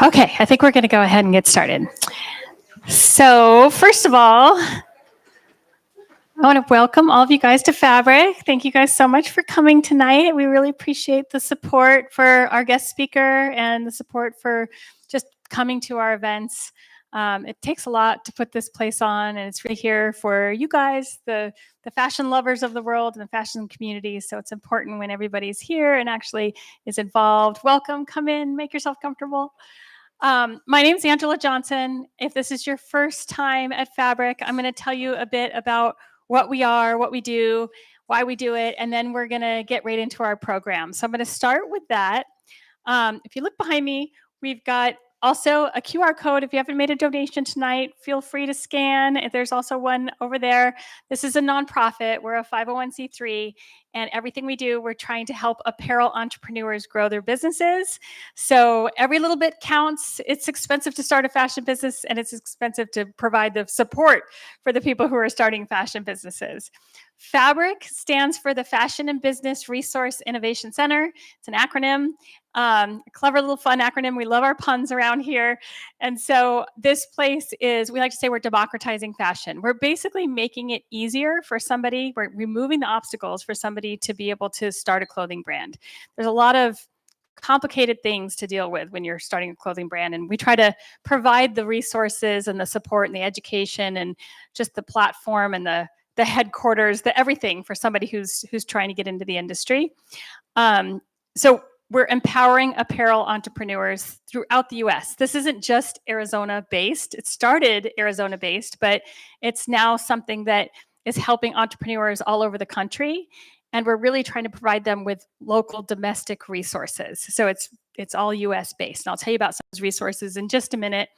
Okay, I think we're going to go ahead and get started. So first of all, I want to welcome all of you guys to Fabric. Thank you guys so much for coming tonight. We really appreciate the support for our guest speaker and the support for just coming to our events. It takes a lot to put this place on, and it's really here for you guys, the fashion lovers of the world and the fashion community. So it's important when everybody's here and actually is involved. Welcome, come in, make yourself comfortable. My name is Angela Johnson. If this is your first time at Fabric, I'm going to tell you a bit about what we are, what we do, why we do it, and then we're going to get right into our program. So I'm going to start with that. If you look behind me, we've got also a QR code. If you haven't made a donation tonight, feel free to scan. There's also one over there. This is a nonprofit. We're a 501c3, and everything we do, we're trying to help apparel entrepreneurs grow their businesses. So every little bit counts. It's expensive to start a fashion business, and it's expensive to provide the support for the people who are starting fashion businesses. Fabric stands for the Fashion and Business Resource Innovation Center. It's an acronym. A clever little fun acronym. We love our puns around here. And so this place is, we like to say we're democratizing fashion. We're basically making it easier for somebody, we're removing the obstacles for somebody to be able to start a clothing brand. There's a lot of complicated things to deal with when you're starting a clothing brand. And we try to provide the resources and the support and the education and just the platform and the headquarters, the everything for somebody who's trying to get into the industry. So we're empowering apparel entrepreneurs throughout the US. This isn't just Arizona-based. It started Arizona-based, but it's now something that is helping entrepreneurs all over the country. And we're really trying to provide them with local domestic resources. So it's all US-based. And I'll tell you about some of those resources in just a minute.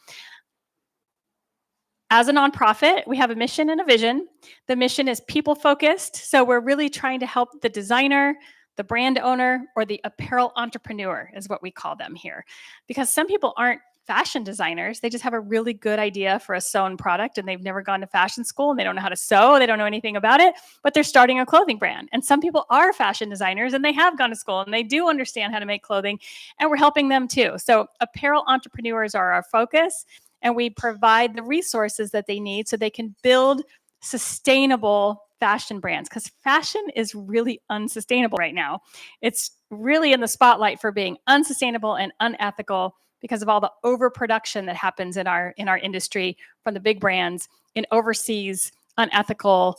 As a nonprofit, we have a mission and a vision. The mission is people-focused. So we're really trying to help the designer, the brand owner, or the apparel entrepreneur is what we call them here. Because some people aren't fashion designers. They just have a really good idea for a sewn product and they've never gone to fashion school and they don't know how to sew. They don't know anything about it, but they're starting a clothing brand. And some people are fashion designers and they have gone to school and they do understand how to make clothing, and we're helping them too. So apparel entrepreneurs are our focus, and we provide the resources that they need so they can build sustainable fashion brands, because fashion is really unsustainable right now. It's really in the spotlight for being unsustainable and unethical because of all the overproduction that happens in our industry from the big brands in overseas unethical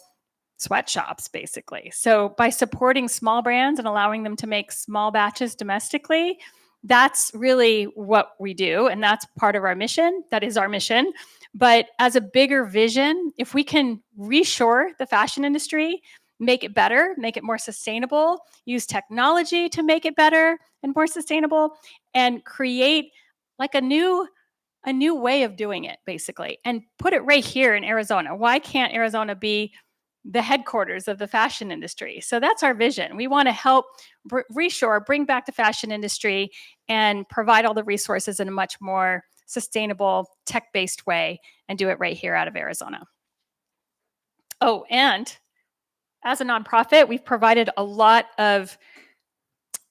sweatshops, basically. So by supporting small brands and allowing them to make small batches domestically, that's really what we do, and that's part of our mission. That is our mission. But as a bigger vision, if we can reshore the fashion industry, make it better, make it more sustainable, use technology to make it better and more sustainable, and create like a new way of doing it, basically, and put it right here in Arizona. Why can't Arizona be the headquarters of the fashion industry? So that's our vision. We want to help reshore, bring back the fashion industry, and provide all the resources in a much more sustainable, tech-based way, and do it right here out of Arizona. Oh, and as a nonprofit, we've provided a lot of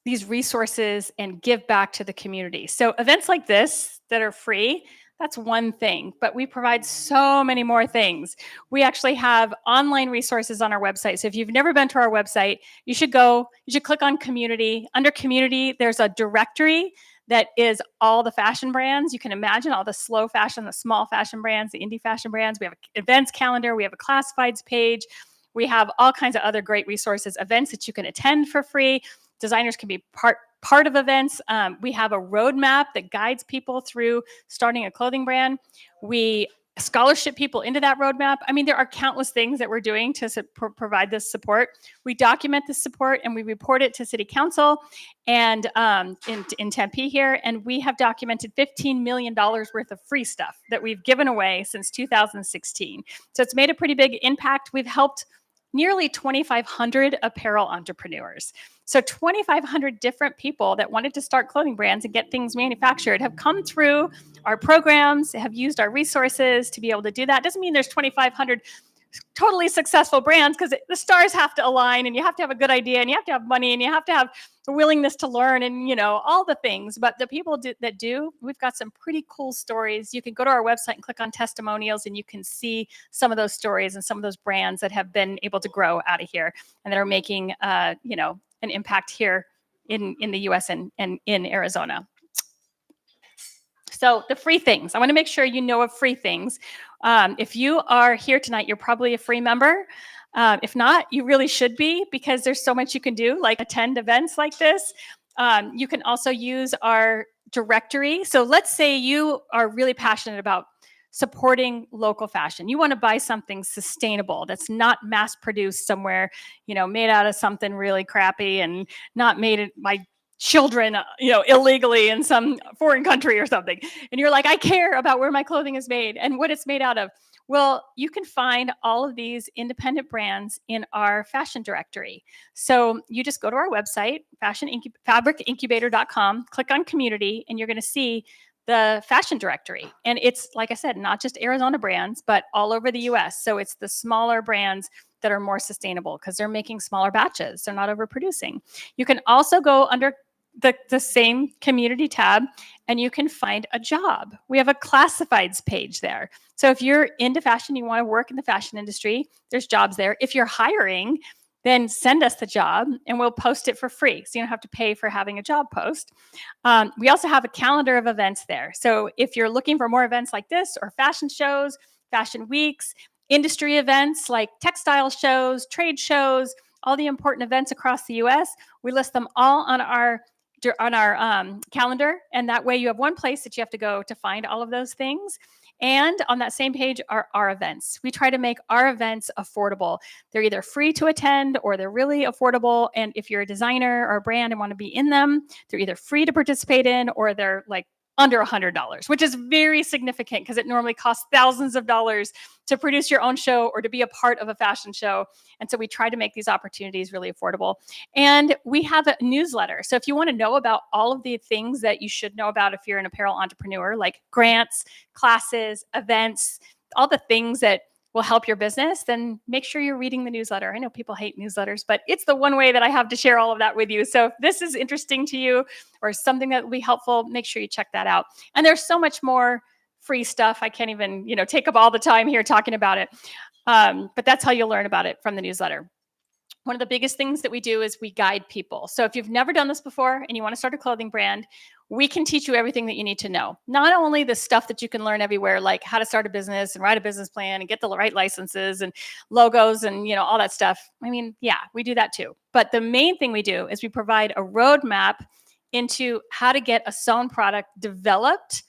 these resources and give back to the community. So events like this that are free, that's one thing, but we provide so many more things. We actually have online resources on our website. So if you've never been to our website, you should click on community. Under community, there's a directory that is all the fashion brands. You can imagine all the slow fashion, the small fashion brands, the indie fashion brands. We have an events calendar. We have a classifieds page. We have all kinds of other great resources, events that you can attend for free. Designers can be part of events. We have a roadmap that guides people through starting a clothing brand. We scholarship people into that roadmap. I mean, there are countless things that we're doing to provide this support. We document this support and we report it to City Council and in Tempe here. And we have documented $15 million worth of free stuff that we've given away since 2016. So it's made a pretty big impact. We've helped nearly 2,500 apparel entrepreneurs. So 2,500 different people that wanted to start clothing brands and get things manufactured have come through our programs, have used our resources to be able to do that. Doesn't mean there's 2,500 totally successful brands because the stars have to align and you have to have a good idea and you have to have money and you have to have the willingness to learn and, all the things. But the people that do, we've got some pretty cool stories. You can go to our website and click on testimonials and you can see some of those stories and some of those brands that have been able to grow out of here and that are making, an impact here in the US and in Arizona. So the free things, I want to make sure you know of free things. If you are here tonight, you're probably a free member. If not, you really should be because there's so much you can do, like attend events like this. You can also use our directory. So let's say you are really passionate about supporting local fashion. You want to buy something sustainable that's not mass produced somewhere, made out of something really crappy and not made by children, illegally in some foreign country or something. And you're like, I care about where my clothing is made and what it's made out of. Well, you can find all of these independent brands in our fashion directory. So you just go to our website, fabricincubator.com, click on community, and you're going to see the fashion directory. And it's, like I said, not just Arizona brands, but all over the US. So it's the smaller brands that are more sustainable because they're making smaller batches. They're not overproducing. You can also go under the same community tab and you can find a job. We have a classifieds page there. So if you're into fashion, you want to work in the fashion industry, there's jobs there. If you're hiring, then send us the job and we'll post it for free. So you don't have to pay for having a job post. We also have a calendar of events there. So if you're looking for more events like this or fashion shows, fashion weeks, industry events like textile shows, trade shows, all the important events across the US, we list them all on our calendar. And that way you have one place that you have to go to find all of those things. And on that same page are our events. We try to make our events affordable. They're either free to attend or they're really affordable. And if you're a designer or a brand and want to be in them, they're either free to participate in or they're like under $100, which is very significant because it normally costs thousands of dollars to produce your own show or to be a part of a fashion show. And so we try to make these opportunities really affordable. And we have a newsletter. So if you want to know about all of the things that you should know about if you're an apparel entrepreneur, like grants, classes, events, all the things that will help your business, then make sure you're reading the newsletter. I know people hate newsletters, but it's the one way that I have to share all of that with you. So if this is interesting to you or something that will be helpful, make sure you check that out. And there's so much more free stuff. I can't even, take up all the time here talking about it. But that's how you'll learn about it from the newsletter. One of the biggest things that we do is we guide people. So if you've never done this before and you want to start a clothing brand, we can teach you everything that you need to know. Not only the stuff that you can learn everywhere, like how to start a business and write a business plan and get the right licenses and logos and, all that stuff. I mean, yeah, we do that too. But the main thing we do is we provide a roadmap into how to get a sewn product developed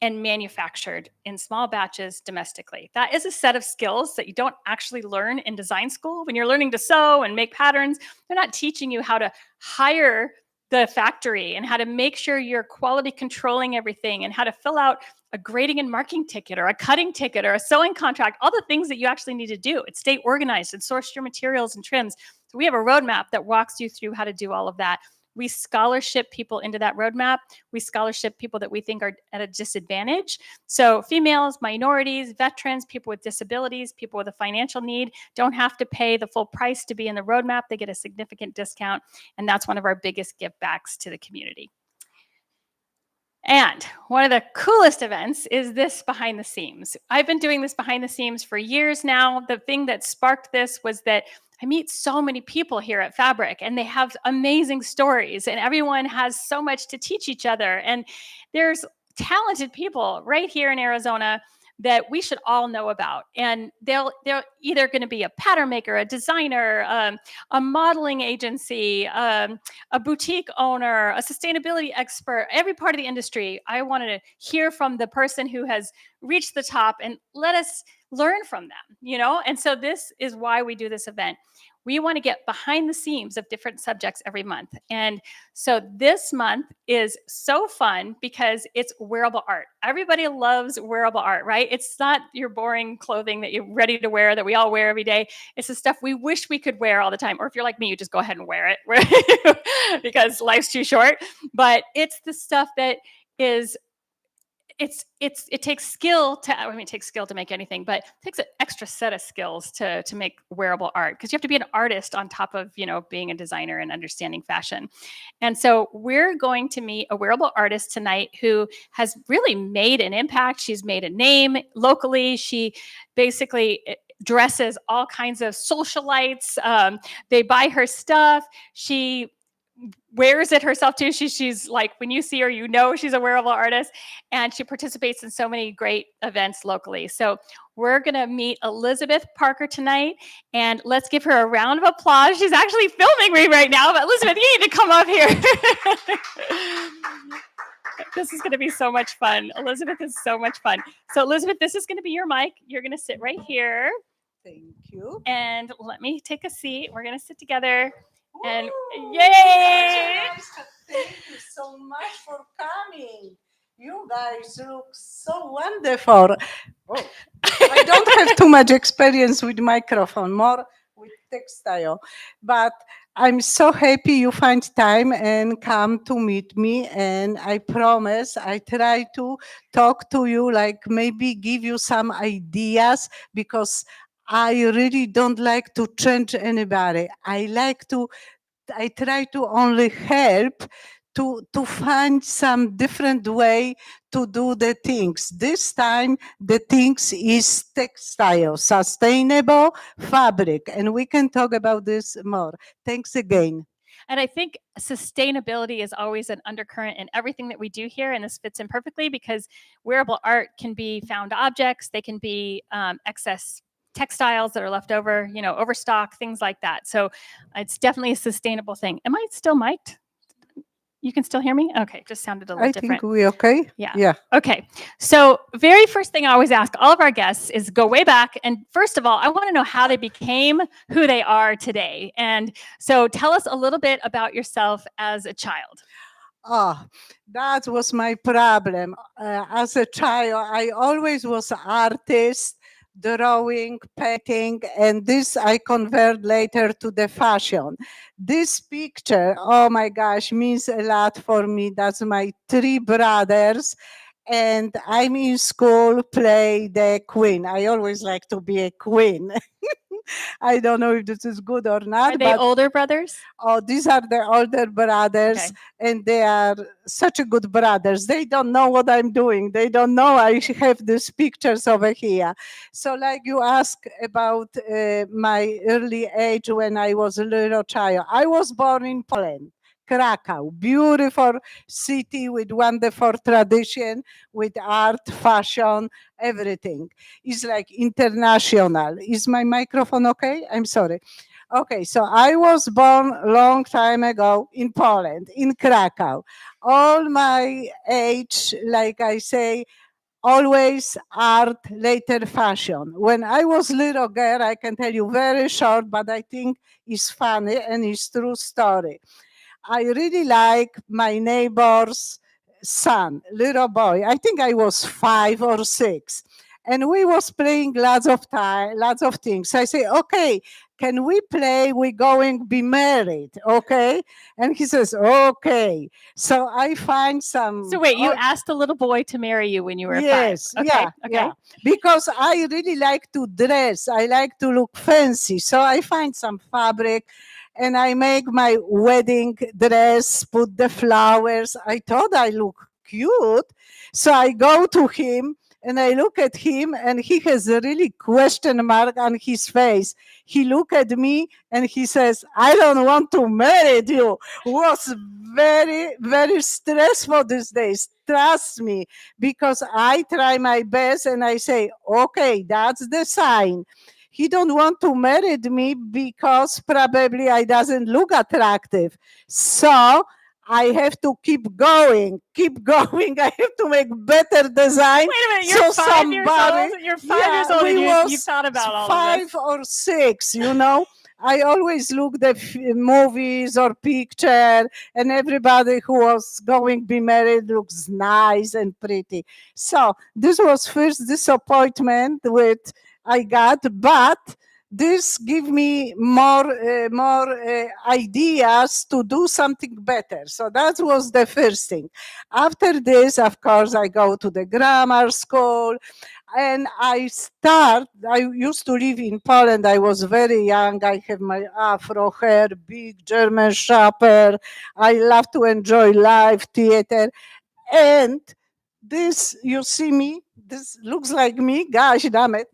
and manufactured in small batches domestically. That is a set of skills that you don't actually learn in design school. When you're learning to sew and make patterns, they're not teaching you how to hire the factory and how to make sure you're quality controlling everything and how to fill out a grading and marking ticket or a cutting ticket or a sewing contract, all the things that you actually need to do and stay organized and source your materials and trims. So we have a roadmap that walks you through how to do all of that. We scholarship people into that roadmap. We scholarship people that we think are at a disadvantage. So females, minorities, veterans, people with disabilities, people with a financial need don't have to pay the full price to be in the roadmap. They get a significant discount. And that's one of our biggest give backs to the community. And one of the coolest events is this behind the seams. I've been doing this behind the seams for years now. The thing that sparked this was that I meet so many people here at Fabric and they have amazing stories and everyone has so much to teach each other. And there's talented people right here in Arizona that we should all know about. And they're either going to be a pattern maker, a designer, a modeling agency, a boutique owner, a sustainability expert, every part of the industry. I wanted to hear from the person who has reached the top and let us learn from them, And so this is why we do this event. We want to get behind the seams of different subjects every month. And so this month is so fun because it's wearable art. Everybody loves wearable art, right? It's not your boring clothing that you're ready to wear that we all wear every day. It's the stuff we wish we could wear all the time. Or if you're like me, you just go ahead and wear it because life's too short. But it's the stuff that is it takes skill to, I mean, it takes skill to make anything, but it takes an extra set of skills to make wearable art, because you have to be an artist on top of, you know, being a designer and understanding fashion. And so we're going to meet a wearable artist tonight who has really made an impact. She's made a name locally. She basically dresses all kinds of socialites. They buy her stuff. She wears it herself too. She's like, when you see her, you know she's a wearable artist, and she participates in so many great events locally. So we're gonna meet Elizabeth Parker tonight, and let's give her a round of applause. She's actually filming me right now, but Elizabeth, you need to come up here. This is gonna be so much fun. Elizabeth is so much fun. So Elizabeth, this is gonna be your mic. You're gonna sit right here. Thank you. And let me take a seat. We're gonna sit together. And yay! Thank you so much for coming. You guys look so wonderful. Oh, I don't have too much experience with microphone, more with textile, but I'm so happy you find time and come to meet me. And I promise I try to talk to you, like maybe give you some ideas, because I really don't like to change anybody. I try to only help to find some different way to do the things. This time, the things is textile, sustainable fabric, and we can talk about this more. Thanks again. And I think sustainability is always an undercurrent in everything that we do here. And this fits in perfectly because wearable art can be found objects, they can be excess textiles that are left over, you know, overstock, things like that. So it's definitely a sustainable thing. Am I still mic'd? You can still hear me? Okay, just sounded a little different. I think we okay? Yeah. Okay. So very first thing I always ask all of our guests is go way back. And first of all, I want to know how they became who they are today. And so tell us a little bit about yourself as a child. Oh, that was my problem. As a child, I always was an artist, drawing, painting, and this I convert later to the fashion. This picture, oh my gosh, means a lot for me. That's my 3 brothers. And I'm in school, play the queen. I always like to be a queen. I don't know if this is good or not. Are they older brothers? Oh, these are the older brothers, okay. And they are such a good brothers. They don't know what I'm doing. They don't know I have these pictures over here. So like you asked about my early age when I was a little child. I was born in Poland. Krakow, beautiful city with wonderful tradition, with art, fashion, everything. It's like international. Is my microphone okay? I'm sorry. Okay, so I was born a long time ago in Poland, in Krakow. All my age, like I say, always art, later fashion. When I was little girl, I can tell you very short, but I think it's funny and it's true story. I really like my neighbor's son, little boy. I think I was 5 or 6. And we was playing lots of things. I say, okay, can we play? We're going to be married, okay? And he says, okay. So I find some... So wait, you asked a little boy to marry you when you were 5? Yes, okay, yeah. Because I really like to dress. I like to look fancy. So I find some fabric and I make my wedding dress, put the flowers. I thought I look cute. So I go to him and I look at him and he has a really question mark on his face. He look at me and he says, I don't want to marry you. It was very, very stressful these days. Trust me, because I try my best and I say, okay, that's the sign. He don't want to marry me because probably I doesn't look attractive. So I have to keep going. I have to make better design. Wait a minute, you're 5 years old? You're 5 years old and you thought about all of this. 5 or 6, you know. I always look the movies or picture and everybody who was going to be married looks nice and pretty. So this was first disappointment with I got, but this give me more ideas to do something better. So that was the first thing. After this, of course, I go to the grammar school, and I used to live in Poland. I was very young. I have my afro hair, big German shepherd. I love to enjoy live theater. And this, you see me, this looks like me, gosh damn it.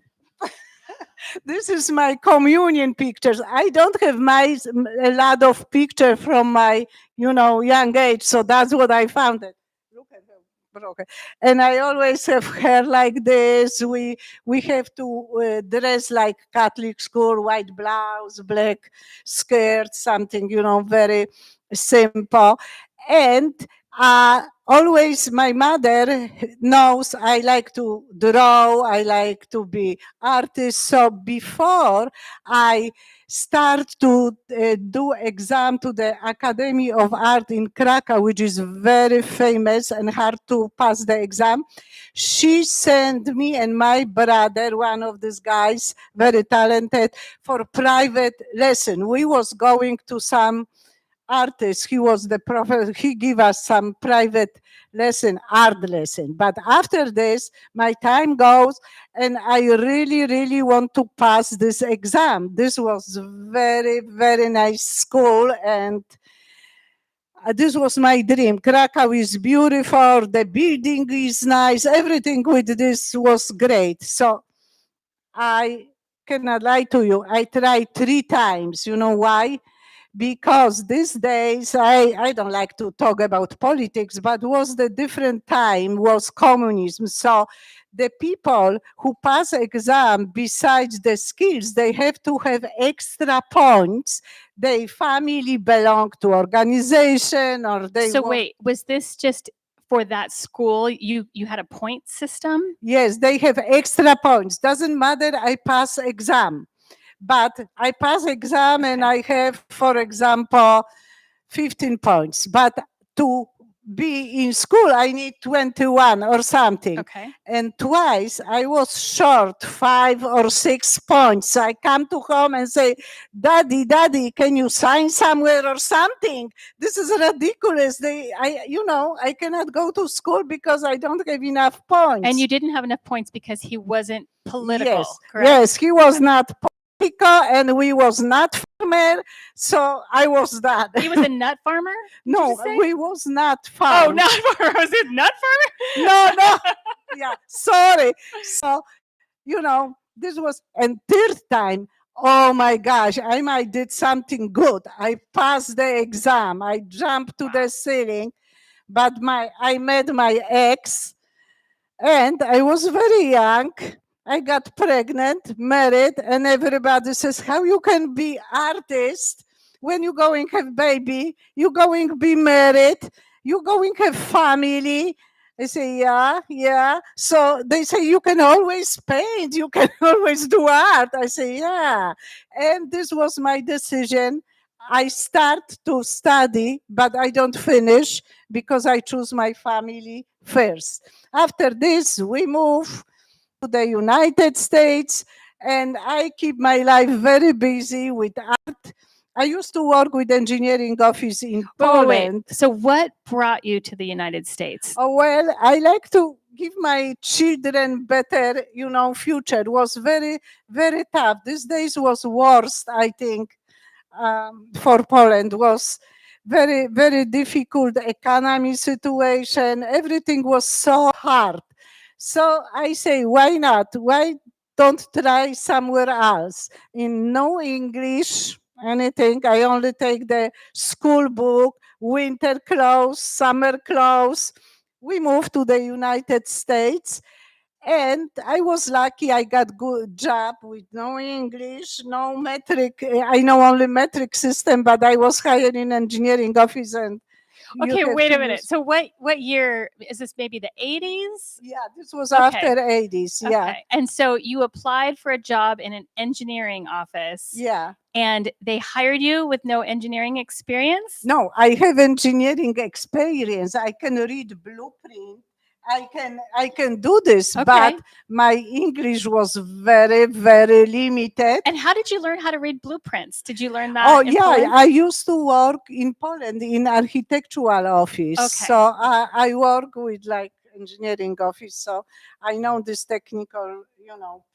This is my communion pictures. I don't have a lot of pictures from my, young age. So that's what I found. Look at them. Broken. And I always have hair like this. We have to dress like Catholic school, white blouse, black skirt, something, very simple. And always my mother knows I like to draw, I like to be artist. So before I start to do exam to the Academy of Art in Krakow, which is very famous and hard to pass the exam, she sent me and my brother, one of these guys, very talented, for private lesson. We was going to some artist. He was the professor. He gave us some private lesson, art lesson. But after this, my time goes, and I really, really want to pass this exam. This was very, very nice school, and this was my dream. Krakow is beautiful. The building is nice. Everything with this was great. So I cannot lie to you. I tried 3 times. You know why? Because these days, I don't like to talk about politics, but was the different time, was communism. So the people who pass exam, besides the skills, they have to have extra points. Their family belong to organization, or they So wait, was this just for that school? You had a point system? Yes, they have extra points. Doesn't matter, I pass exam. But I pass exam and I have, for example, 15 points. But to be in school, I need 21 or something. Okay. And twice I was short 5 or 6 points. So I come to home and say, Daddy, can you sign somewhere or something? This is ridiculous. I cannot go to school because I don't have enough points. And you didn't have enough points because he wasn't political, Yes, correct? yes, he was not political and we was not farmer, so I was that. He was a nut farmer? No, just say? we was not Oh, farm. nut farmer. Was it nut farmer? No. Yeah, sorry. So, this was, and third time, oh my gosh, I might did something good. I passed the exam. I jumped to the ceiling, but I met my ex, and I was very young. I got pregnant, married, and everybody says, how you can be artist when you going have baby, you going be married, you going have family. I say, yeah. So they say, you can always paint, you can always do art. I say, yeah. And this was my decision. I start to study, but I don't finish because I choose my family first. After this, we move to the United States, and I keep my life very busy with art. I used to work with engineering office in Poland. Wait. So what brought you to the United States? Oh, well, I like to give my children better, future. It was very, very tough. These days was worst, I think, for Poland. Was very, very difficult economy situation. Everything was so hard. So I say, why not? Why don't try somewhere else? In no English, anything. I only take the school book, winter clothes, summer clothes. We moved to the United States. And I was lucky. I got good job with no English, no metric. I know only metric system, but I was hired in engineering office. And okay, wait a minute. So what year is this? Maybe the 80s? Yeah, this was after 80s. Yeah. Okay. And so you applied for a job in an engineering office. Yeah. And they hired you with no engineering experience? No, I have engineering experience. I can read blueprint. I can do this, Okay. but my English was very, very limited. And how did you learn how to read blueprints? Did you learn that? Oh, in yeah, Poland? I used to work in Poland in architectural office. Okay. So I work with like engineering office. So I know this technical,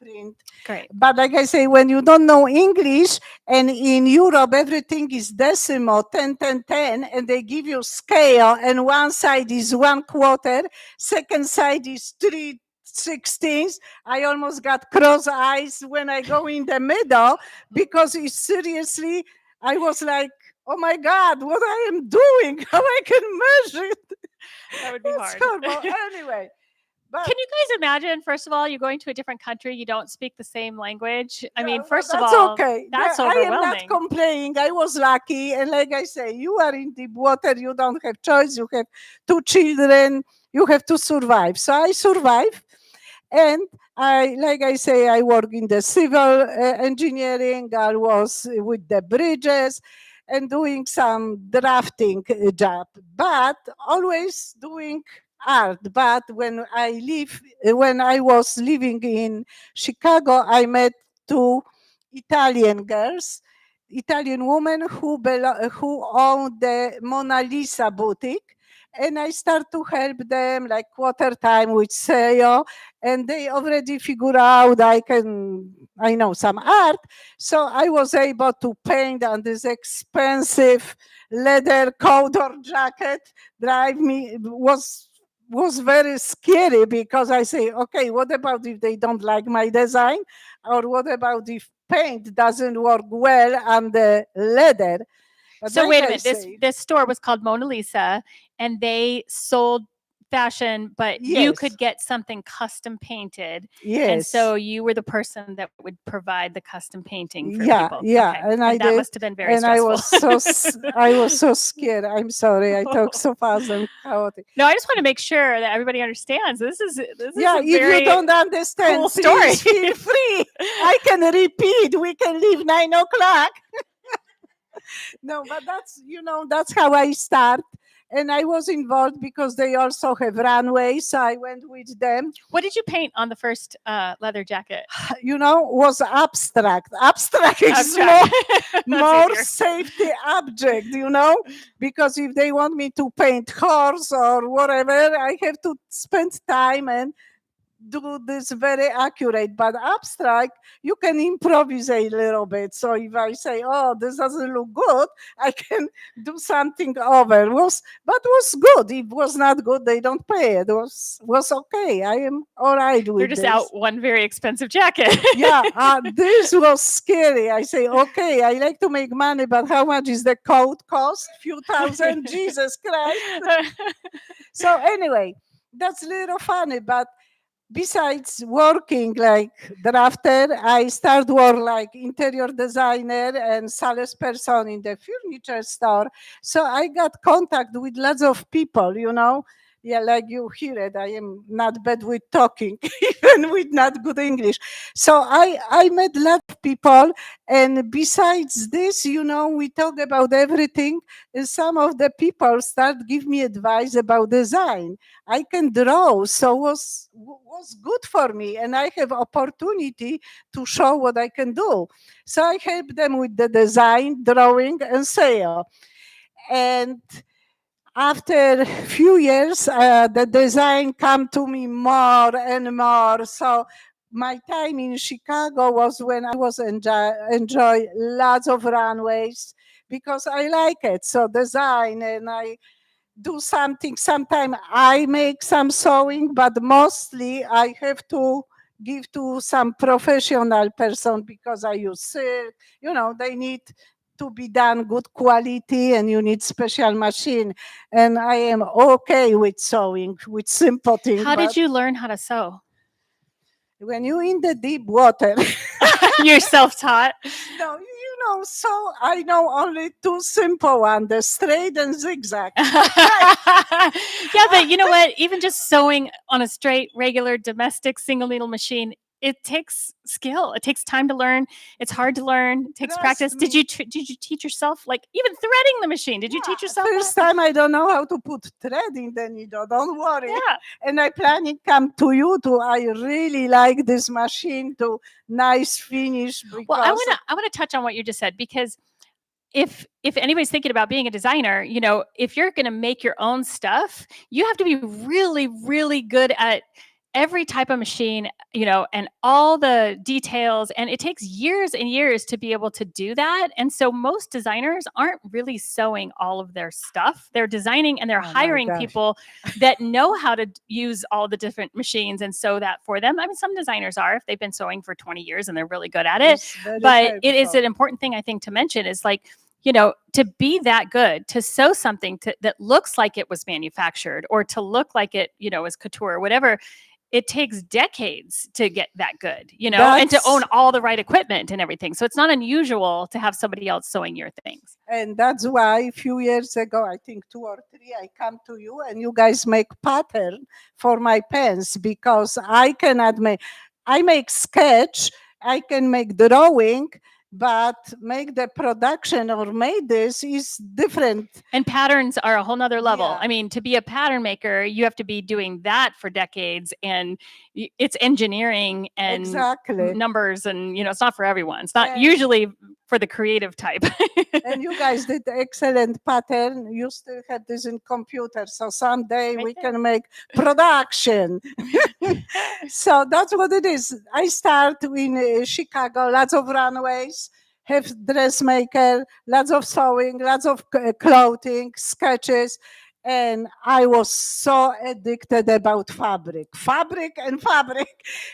print. Great. But like I say, when you don't know English, and in Europe everything is decimal, 10, 10, 10, and they give you scale, and one side is 1/4, second side is 3/16. I almost got cross eyes when I go in the middle, because it's seriously, I was like, oh my God, what I am doing, how I can measure it. That would be It's hard. horrible. Anyway. But Can you guys imagine, first of all, you're going to a different country, you don't speak the same language? I mean, well, first of that's all, okay. that's I am not overwhelming. complaining. I was lucky. And like I say, you are in deep water. You don't have choice. You have 2 children. You have to survive. So I survived. And like I say, I work in the civil engineering. I was with the bridges and doing some drafting job, but always doing art. But when I was living in Chicago, I met 2 Italian girls, Italian women who owned the Mona Lisa boutique. And I start to help them like quarter time with SEO, and they already figure out I know some art. So I was able to paint on this expensive leather coat or jacket. Drive me was very scary, because I say, okay, what about if they don't like my design? Or what about if paint doesn't work well on the leather? But So like wait a I minute. say, This store was called Mona Lisa, and they sold fashion, but you Yes. could get something custom painted. And yes. so you were the person that would provide the custom painting for Yeah, people. yeah, Okay. and I that did, must have been very and stressful. I was so scared. I'm sorry, I talk so fast and chaotic. No, I just want to make sure that everybody understands this is Yeah, a if very you don't understand, cool please story. feel free. I can repeat. We can leave 9 o'clock. No, but that's how I start. And I was involved because they also have runway, so I went with them. What did you paint on the first leather jacket? Was abstract. Abstract is Abstract. That's more easier. safety object, because if they want me to paint horse or whatever, I have to spend time and do this very accurate. But abstract, you can improvise a little bit. So if I say, oh, this doesn't look good, I can do something over. Was good. If was not good, they don't pay. It was okay. I am all right with They're just this. out one very expensive jacket. Yeah, this was scary. I say, okay, I like to make money, but how much is the coat cost? Few thousand, Jesus Christ. So anyway, that's a little funny, but besides working like drafter, I started work like interior designer and salesperson in the furniture store. So I got contact with lots of people, Yeah, like you hear it, I am not bad with talking, even with not good English. So I met a lot of people. And besides this, we talk about everything. And some of the people start give me advice about design. I can draw, so was good for me, and I have opportunity to show what I can do. So I help them with the design, drawing, and sale. And after a few years, the design come to me more and more. So my time in Chicago was when I was enjoy lots of runways, because I like it. So design, and I do something. Sometimes I make some sewing, but mostly I have to give to some professional person, because I use silk. They need to be done good quality, and you need special machine. And I am okay with sewing, with simple things. How did you learn how to sew? When you're in the deep water, You're self-taught? no, so I know only 2 simple ones, the straight and zigzag. Yeah, but you know what? Even just sewing on a straight, regular, domestic single needle machine it takes skill. It takes time to learn. It's hard to learn. It takes Trust practice. Did me. you teach yourself, like even threading the machine? Did you teach yourself First that? time I don't know how to put thread in the needle. Don't worry. Yeah. And I planning come to you to. I really like this machine to nice finish. Because Well, I wanna touch on what you just said, because if anybody's thinking about being a designer, you know, if you're going to make your own stuff, you have to be really, really good at every type of machine, you know, and all the details. And it takes years and years to be able to do that. And so most designers aren't really sewing all of their stuff. They're designing and they're Oh my hiring gosh. people that know how to use all the different machines and sew that for them. I mean, some designers are, if they've been sewing for 20 years and they're really good at it. It's very But it is helpful. an important thing, I think, to mention is like, you know, to be that good, to sew something that looks like it was manufactured, or to look like it, you know, is couture or whatever. It takes decades to get that good, you know, and to own all the right equipment and everything. So it's not unusual to have somebody else sewing your things. And that's why a few years ago, I think 2 or 3, I come to you and you guys make pattern for my pens, because I cannot make, I make sketch, I can make drawing, but make the production or make this is different. And patterns are a whole nother level. Yeah. I mean, to be a pattern maker, you have to be doing that for decades, and it's engineering and Exactly. numbers, and, you know, it's not for everyone. It's not And- usually for the creative type. And you guys did excellent pattern. You still have this in computer, so someday Right we there. can make production. So that's what it is. I start in Chicago, lots of runways, have dressmaker, lots of sewing, lots of clothing, sketches. And I was so addicted about fabric.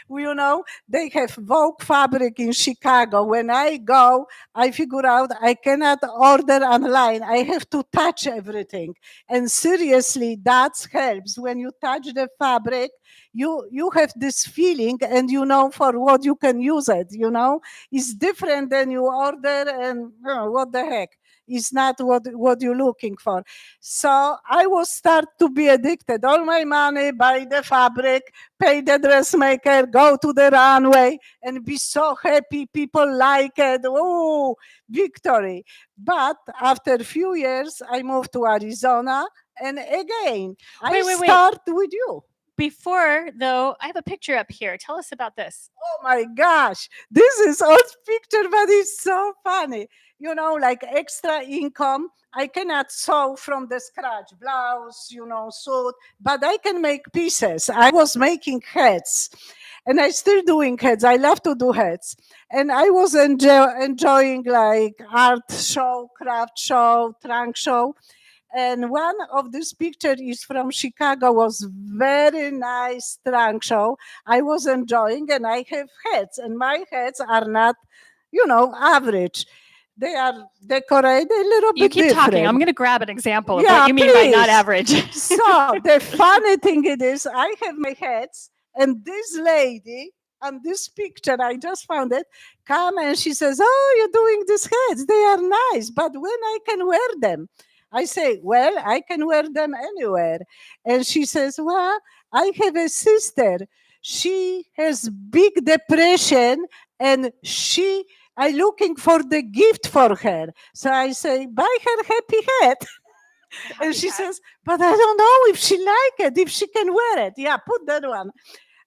You know, they have Vogue fabric in Chicago. When I go, I figure out I cannot order online. I have to touch everything. And seriously, that helps. When you touch the fabric, you have this feeling and you know for what you can use it, you know. It's different than you order and what the heck. It's not what you're looking for. So I will start to be addicted. All my money, buy the fabric, pay the dressmaker, go to the runway, and be so happy. People like it. Oh, victory. But after a few years, I moved to Arizona. And again, I start with you. Before, though, I have a picture up here. Tell us about this. Oh my gosh, this is old picture, but it's so funny. You know, like extra income. I cannot sew from the scratch, blouse, you know, suit, but I can make pieces. I was making hats, and I still doing hats. I love to do hats. And I was enjoying like art show, craft show, trunk show. And one of this picture is from Chicago, was very nice trunk show. I was enjoying, and I have hats, and my hats are not, you know, average. They are decorated a little You bit keep different. talking. I'm going to grab an example of Yeah, what you mean by not please. average. So the funny thing it is, I have my hats, and this lady on this picture, I just found it, come and she says, "Oh, you're doing these hats. They are nice, but when I can wear them?" I say, "Well, I can wear them anywhere." And she says, "Well, I have a sister. She has big depression, and I'm looking for the gift for her." So I say, "Buy her happy hat." And she says, "But I don't know if she like it, if she can wear it." Yeah, put that one.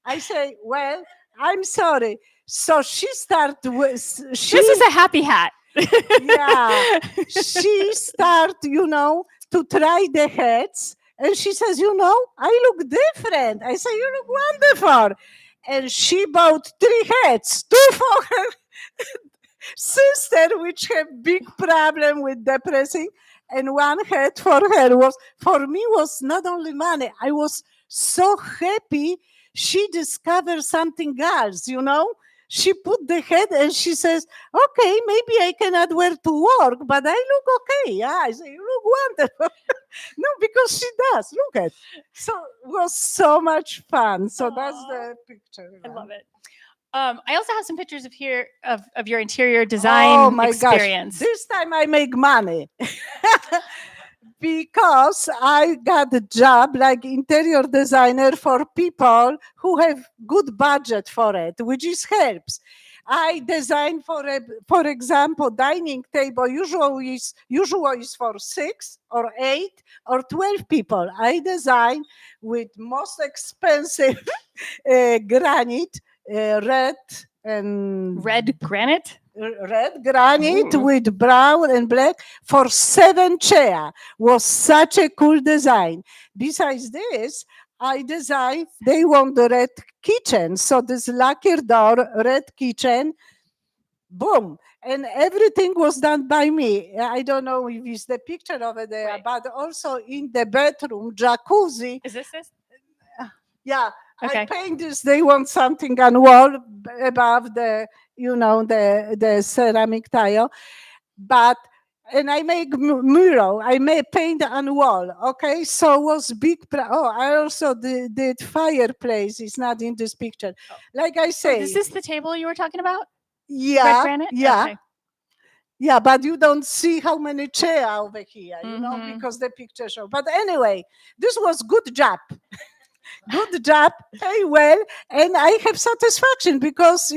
I say, "Well, I'm sorry." So she start with, This is a happy hat. yeah, she start, you know, to try the hats. And she says, "You know, I look different." I say, "You look wonderful." And she bought 3 hats, 2 for her sister, which have big problem with depressing, and 1 hat for her. Was for me was not only money. I was so happy. She discovered something else, you know. She put the hat and she says, "Okay, maybe I cannot wear to work, but I look okay." Yeah, I say, "You look wonderful." No, because she does. Look at. So it was so much fun. So that's the picture. I love it. I also have some pictures of here of your interior design experience. Gosh. This time I make money. Because I got a job like interior designer for people who have good budget for it, which is helps. I design for example, dining table usual is for 6 or 8 or 12 people. I design with most expensive granite, red and Red granite? red granite Ooh. with brown and black for 7 chair. Was such a cool design. Besides this, I designed, they want the red kitchen. So this lacquer door, red kitchen, boom. And everything was done by me. I don't know if it's the picture over there, Right. but also in the bedroom, jacuzzi. Is this? Yeah, Okay. I paint this. They want something on wall above the, the ceramic tile, but and I make mural. I may paint on wall. Okay, so was big. I also did fireplace. It's not in this picture. Oh. Like I say, is this the table you were talking about? yeah, Red granite? yeah. Okay. Yeah, but you don't see how many chairs over here, because the picture show. But anyway, this was good job. Good job, pay well, and I have satisfaction because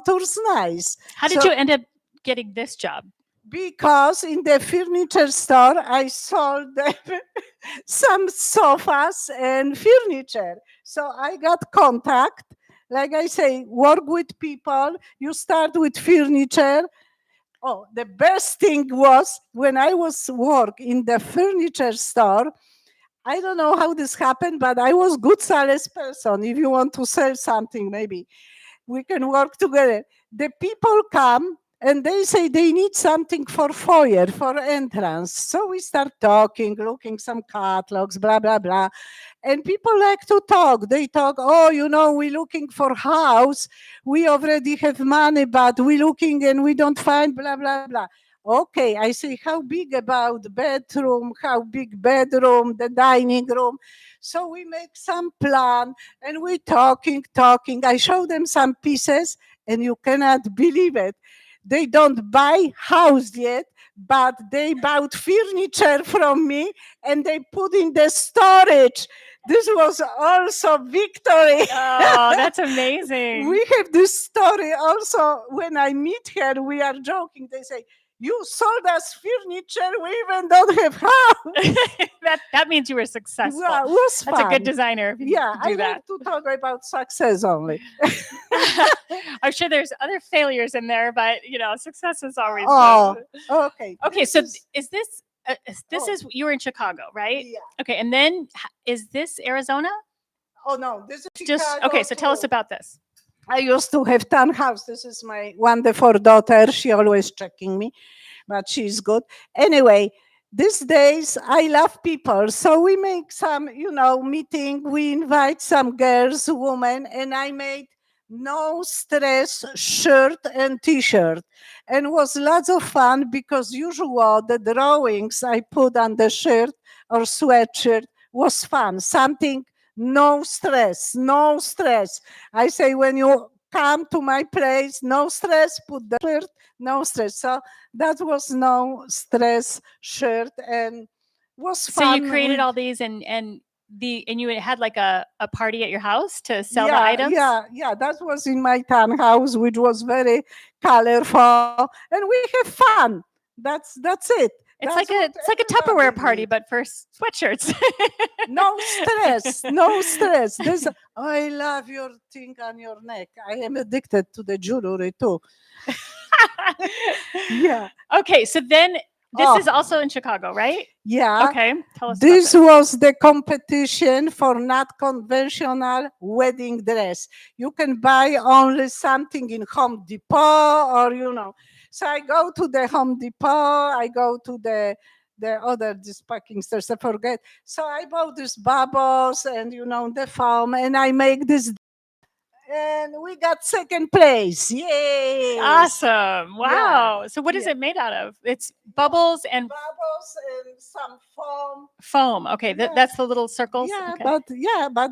tour's nice. How did you end up getting this job? Because in the furniture store I sold them some sofas and furniture. So I got contact. Like I say, work with people. You start with furniture. Oh, the best thing was when I was work in the furniture store. I don't know how this happened, but I was good salesperson. If you want to sell something, maybe we can work together. The people come and they say they need something for foyer, for entrance. So we start talking, looking some catalogs, blah, blah, blah. And people like to talk. They talk, we're looking for house. We already have money, but we're looking and we don't find blah, blah, blah. Okay, I say, how big about bedroom, how big bedroom, the dining room. So we make some plan and we talking. I show them some pieces and you cannot believe it. They don't buy house yet, but they bought furniture from me and they put in the storage. This was also victory. Oh, that's amazing. We have this story also. When I meet her, we are joking. They say, you sold us furniture, we even don't have house. that means you were successful. Yeah, it was fun. That's a good designer. Yeah, do I that. like to talk about success only. I'm sure there's other failures in there, but success is always. Okay. Okay, so is this is you were in Chicago, right? Yeah. Okay, and then is this Arizona? Oh no, this is Just Chicago okay. So tell us too. about this. I used to have townhouse. This is my wonderful daughter. She always checking me, but she's good. Anyway, these days I love people. So we make some, meeting. We invite some girls, women, and I made no stress shirt and t-shirt. And was lots of fun because usual the drawings I put on the shirt or sweatshirt was fun. Something no stress, no stress. I say, when you come to my place, no stress, put the shirt, no stress. So that was no stress shirt and was fun. So you created all these and you had like a party at your house to sell the items? Yeah. That was in my townhouse, which was very colorful. And we have fun. That's it. It's like a Tupperware party, but for sweatshirts. No stress, no stress. I love your thing on your neck. I am addicted to the jewelry too. Yeah. Okay, so then this is also in Chicago, right? Yeah. Okay, tell us. This was the competition for not conventional wedding dress. You can buy only something in Home Depot or. So I go to the Home Depot, I go to the other this packing stores, I forget. So I bought these bubbles and the foam, and I make this, and we got second place. Yay! Awesome! Wow. So what is it made out of? It's bubbles and some foam. Foam. Okay, that's the little circles. Yeah, okay. but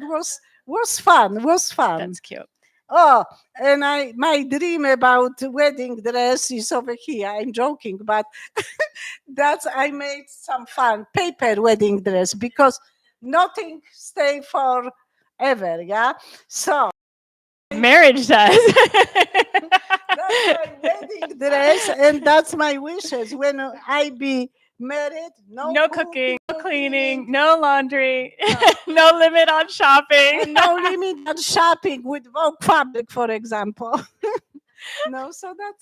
was fun. Was fun. That's cute. Oh, and my dream about wedding dress is over here. I'm joking, but I made some fun paper wedding dress because nothing stay forever. Yeah, so Marriage does. that's my wedding dress, and that's my wishes when I be married. No cooking, no cleaning, no laundry, no limit on shopping. and no limit on shopping with Vogue fabric, for example. No, so that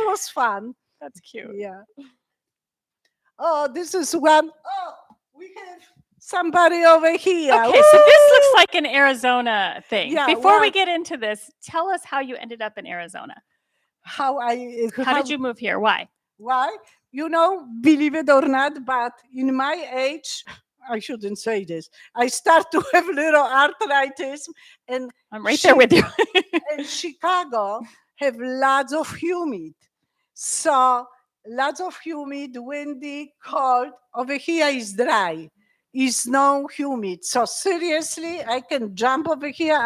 was fun. That's cute. Yeah. Oh, this is one. Oh, we have somebody over here. Okay, so this looks like an Arizona thing. Yeah, Before we get into this, tell us how you ended up in Arizona. How did you move here? Why? Why? You know, believe it or not, but in my age, I shouldn't say this. I start to have little arthritis, and I'm right there with you. and Chicago have lots of humid, so lots of humid, windy, cold. Over here is dry. Is no humid. So seriously, I can jump over here.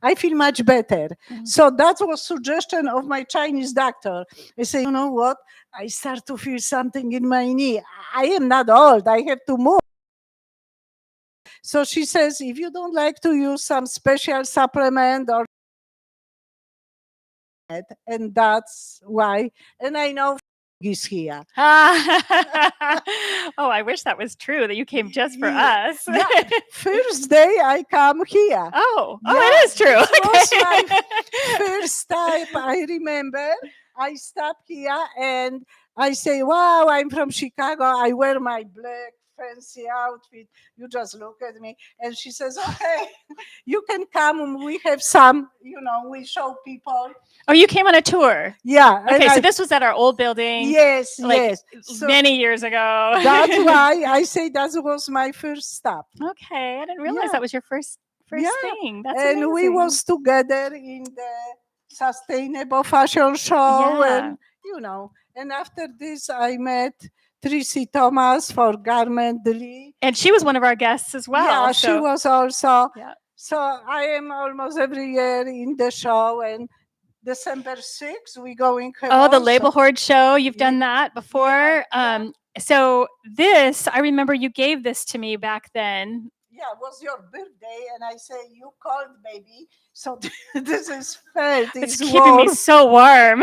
I feel much better. Mhm. So that was suggestion of my Chinese doctor. I say, you know what? I start to feel something in my knee. I am not old. I have to move. So she says, if you don't like to use some special supplement or and that's why. And I know is here. Oh, I wish that was true, that you came just for us. Yeah. First day I come here. Oh, Yeah, it is true. It was Okay. my first time. I remember I stop here and I say, wow, I'm from Chicago. I wear my black fancy outfit. You just look at me. And she says, okay, you can come. We have some, we show people. Oh, you came on a tour. Yeah. Okay, so this was at our old building. Yes, like, yes. So many years ago. that's why I say that was my first stop. Okay, I didn't realize Yeah. that was your first thing. That's and amazing. we was together in the sustainable fashion show, Yeah. and and after this I met Tracy Thomas for Garment Lee. And she was one of our guests as well. Yeah, so. she was also. Yeah. So I am almost every year in the show, and December 6th we going. Oh, the Label Hoard show. You've done that before. Yeah. So this, I remember you gave this to me back then. Yeah, it was your birthday, and I say you called, baby. So this is felt. It's keeping me so warm.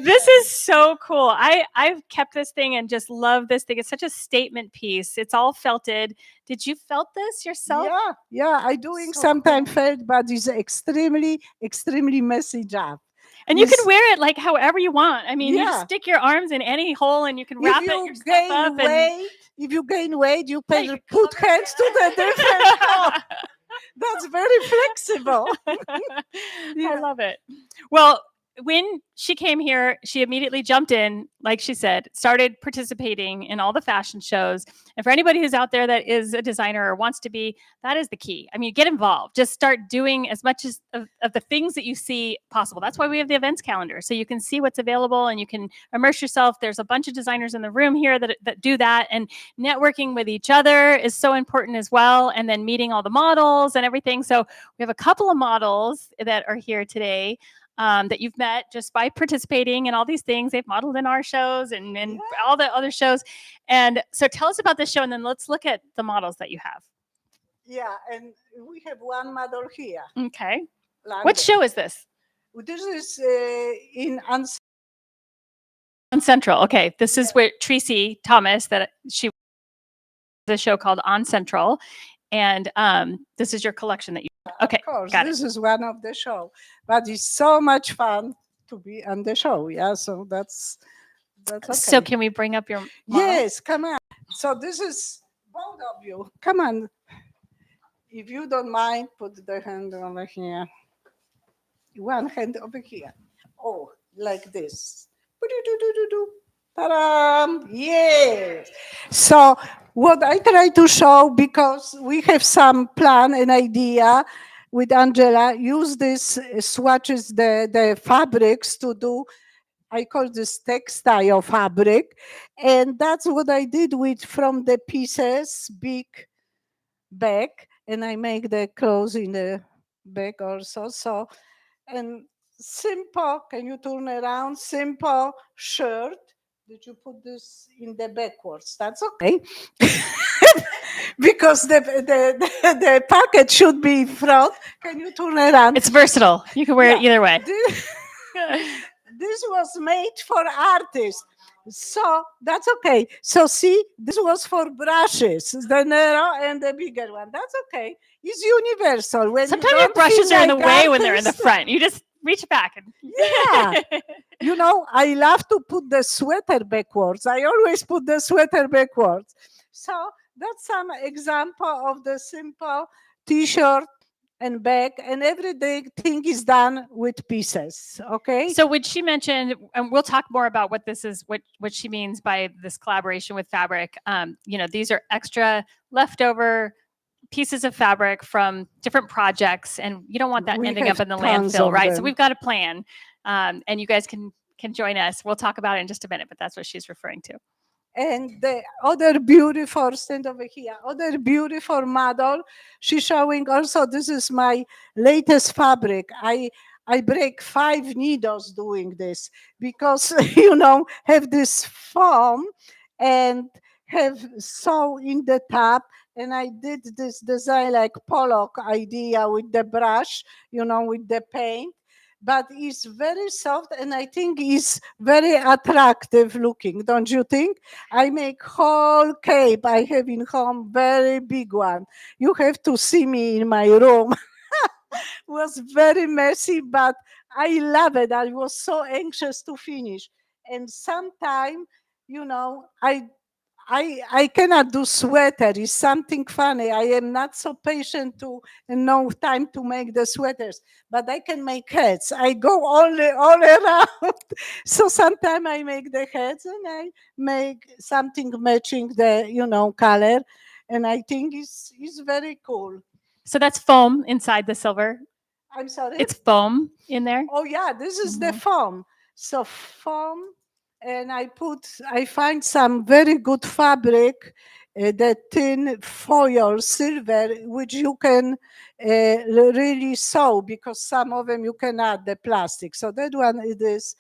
This is so cool. I've kept this thing and just love this thing. It's such a statement piece. It's all felted. Did you felt this yourself? Yeah. I doing sometimes felt, but it's extremely messy job. And you can wear it like however you want. I mean, you just stick your arms in any hole and you can wrap it yourself up. If you gain weight, you put hands to the different hole. That's very flexible. I love it. Well, when she came here, she immediately jumped in, like she said, started participating in all the fashion shows. And for anybody who's out there that is a designer or wants to be, that is the key. I mean, get involved. Just start doing as much as of the things that you see possible. That's why we have the events calendar. So you can see what's available and you can immerse yourself. There's a bunch of designers in the room here that do that. And networking with each other is so important as well. And then meeting all the models and everything. So we have a couple of models that are here today. That you've met just by participating in all these things. They've modeled in our shows and all the other shows. And so tell us about this show, and then let's look at the models that you have. Yeah, and we have one model here. Okay. What show is this? This is in On Central. Okay. This is where Tracy Thomas, that she the show called On Central. And this is your collection that you okay. Of course, got this is one of the show, but it's so much fun to be on the show. Yeah, so that's okay. So can we bring up your model? Yes, come on. So this is both of you. Come on. If you don't mind, put the hand over here. One hand over here. Oh, like this. Ta-da! Yes. So what I try to show, because we have some plan and idea with Angela, use these swatches, the fabrics to do, I call this textile fabric. And that's what I did with from the pieces, big back. and I make the clothes in the back also. So, and simple, can you turn around? Simple shirt. Did you put this in the backwards? That's okay. Because the packet should be in front. Can you turn around? It's versatile. You can wear it Yeah. either way. This was made for artists. So that's okay. So see, this was for brushes, the narrow and the bigger one. That's okay. It's universal. When Sometimes you your don't brushes feel are in the like way when they're in the artist, front. You just reach back and yeah. You know, I love to put the sweater backwards. I always put the sweater backwards. So that's some example of the simple t-shirt and bag, and everyday thing is done with pieces. Okay. So when she mentioned, and we'll talk more about what this is, what she means by this collaboration with fabric. These are extra leftover pieces of fabric from different projects, and you don't want that We ending have up in the tons landfill, of right? So them. we've got a plan, and you guys can join us. We'll talk about it in just a minute, but that's what she's referring to. And the other beautiful, stand over here, other beautiful model, she's showing also, this is my latest fabric. I break 5 needles doing this because, have this foam and have sew in the top. And I did this design like Pollock idea with the brush, with the paint, but it's very soft and I think it's very attractive looking, don't you think? I make whole cape. I have in home very big one. You have to see me in my room. Was very messy, but I love it. I was so anxious to finish. And sometime, I cannot do sweater. It's something funny. I am not so patient to no time to make the sweaters, but I can make hats. I go all around. So sometimes I make the hats and I make something matching the color, and I think it's very cool. So that's foam inside the silver. I'm sorry. It's foam in there. Oh yeah, this is the foam. So foam, and I find some very good fabric, the thin foil silver, which you can really sew, because some of them you can add the plastic. So that one it is,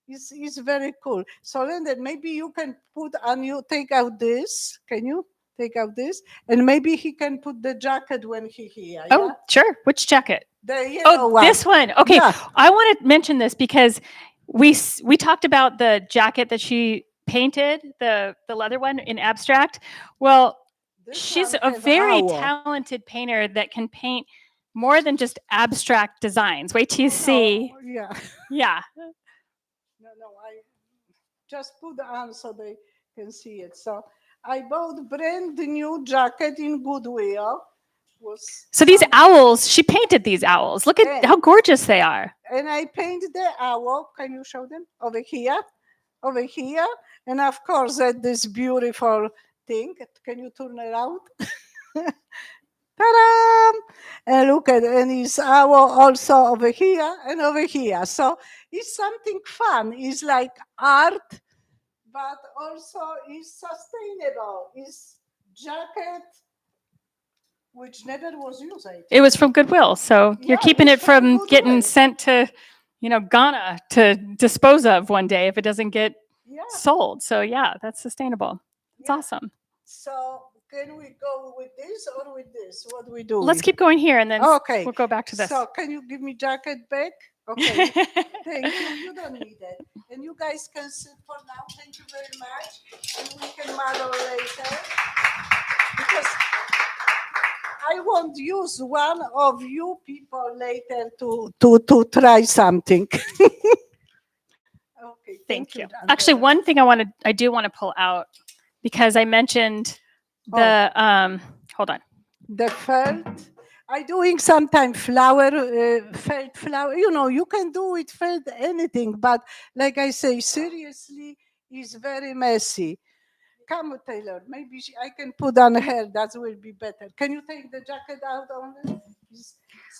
is very cool. So then maybe you can put on, you take out this. Can you take out this? And maybe he can put the jacket when he here. Oh, sure. Which jacket? The yellow one. This one. Okay. Yeah. I want to mention this because we talked about the jacket that she painted, the leather one in abstract. Well, she's a very talented painter that can paint more than just abstract designs. Wait till you see. No, yeah. Yeah. No, I just put on so they can see it. So I bought brand new jacket in Goodwill. So these owls, she painted these owls. Look at how gorgeous they are. And I painted the owl. Can you show them? Over here. Over here. And of course, this beautiful thing. Can you turn around? Ta-da! And look at, and it's owl also over here and over here. So it's something fun. It's like art, but also is sustainable. It's jacket which never was used. It was from Goodwill, so you're keeping it from getting sent to, Ghana to dispose of one day if it doesn't get sold. So yeah, that's sustainable. It's awesome. So can we go with this or with this? What do we do? Let's keep going here and then we'll go back to this. So can you give me jacket back? Okay, thank you. You don't need it. And you guys can sit for now. Thank you very much. And we can model later. Because I won't use one of you people later to try something. Okay, thank you. Actually, one thing I do want to pull out, because I mentioned the hold on. The felt. I doing sometimes felt flower. You can do with felt anything, but like I say, seriously, it's very messy. Come, Taylor. Maybe I can put on her. That will be better. Can you take the jacket out only?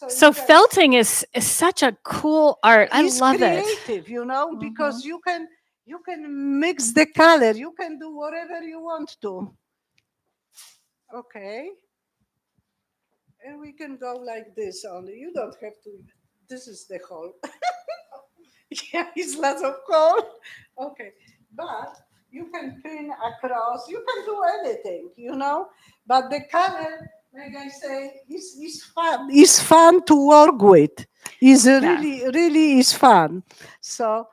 So felting is such a cool art. I love it. It's creative, because you can mix the color. You can do whatever you want to. Okay. And we can go like this only. You don't have to. This is the hole. Yeah, it's lots of hole. Okay, but you can pin across. You can do anything, you know. But the color, like I say, is fun. It's fun to work with. Is Yeah. really is fun. So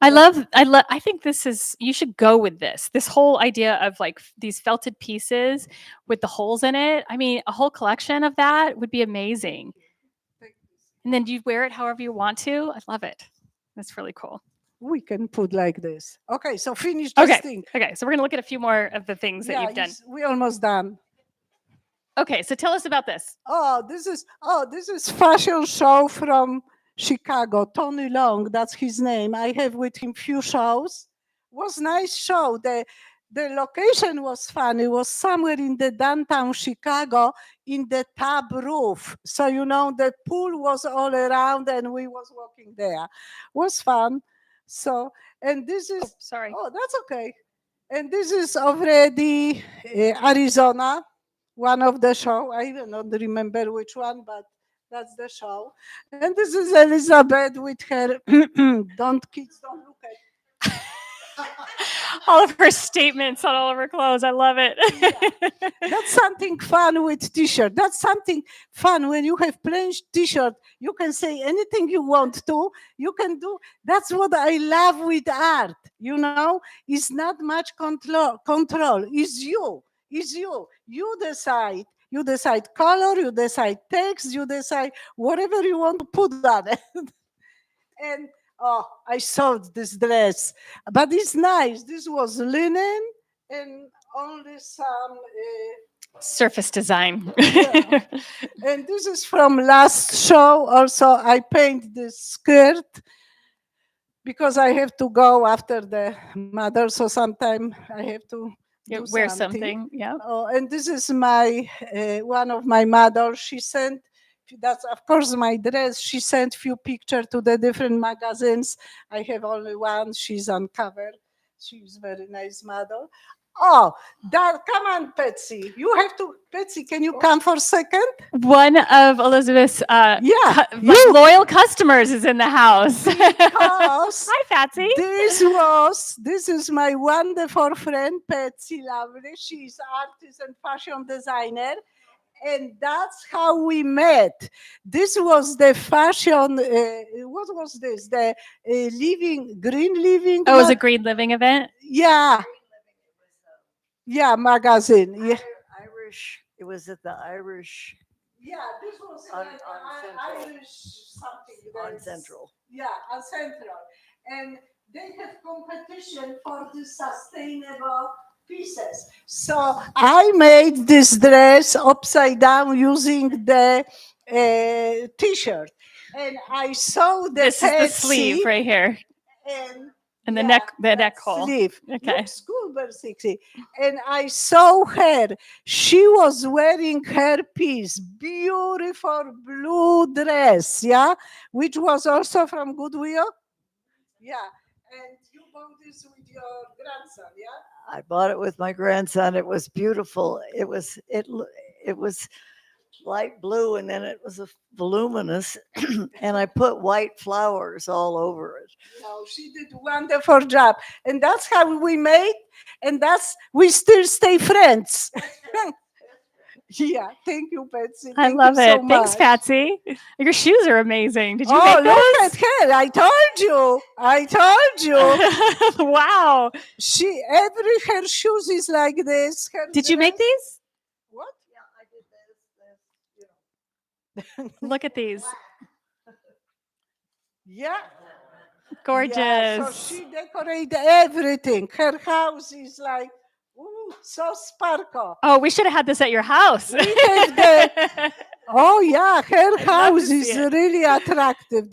I think this is, you should go with this. This whole idea of like these felted pieces with the holes in it. I mean, a whole collection of that would be amazing. And then you wear it however you want to. I love it. That's really cool. we can put like this. Okay, so finish this Okay. thing. Okay. So we're going to look at a few more of the things that Yeah, you've done. we almost done. Okay. So tell us about this. This is fashion show from Chicago. Tony Long, that's his name. I have with him few shows. Was nice show. The location was fun. It was somewhere in the downtown Chicago in the tub roof. So you know the pool was all around and we was walking there. Was fun. So and this is Sorry. that's okay. And this is already Arizona, one of the show. I don't remember which one, but that's the show. And this is Elizabeth with her kids don't look at All of her statements on all of her clothes. I love it. That's something fun with t-shirt. That's something fun when you have plain t-shirt. You can say anything you want to. You can do. That's what I love with art. You know, it's not much control. It's you. It's you. You decide. You decide color. You decide text. You decide whatever you want to put on it. And I saw this dress, but it's nice. This was linen and only some. Surface design. Yeah. And this is from last show. Also, I paint this skirt because I have to go after the mother. So sometime I have to wear something. Yeah. Oh, and this is my one of my mother. She sent. That's of course my dress. She sent few pictures to the different magazines. I have only one. She's on cover. She's very nice model. Oh, come on, Patsy. You have to, Patsy, can you come for a second? One of Elizabeth's loyal customers is in the house. Because hi, Patsy. This is my wonderful friend, Patsy Lovely. She's artist and fashion designer. And that's how we met. This was the fashion, what was this? The Green Living? Oh, it was a Green Living event? Yeah. Yeah, magazine. Yeah. Irish. It was at the Irish. Yeah, this was on, like on Irish something. On Central. Yeah, on Central. And they have competition for the sustainable pieces. So I made this dress upside down using the t-shirt. And I saw the This is the sleeve right here. And the neck hole. Sleeve. Okay. Looks cool, but sexy. And I saw her. She was wearing her piece, beautiful blue dress, yeah, which was also from Goodwill. Yeah. And you bought this with your grandson, yeah? I bought it with my grandson. It was beautiful. It was light blue, and then it was a voluminous, and I put white flowers all over it. No, she did a wonderful job, and that's how we made, and we still stay friends. Yeah, thank you, Patsy. I love it. So thanks, Patsy. Your shoes are amazing. Did you make those? Look at her. I told you. Wow. Her shoes is like this. Did you make these? What? Yeah, I did this. Look at these. Yeah. Gorgeous. Yeah, so she decorated everything. Her house is like, so sparkle. Oh, we should have had this at your house. Oh yeah, her house is really attractive.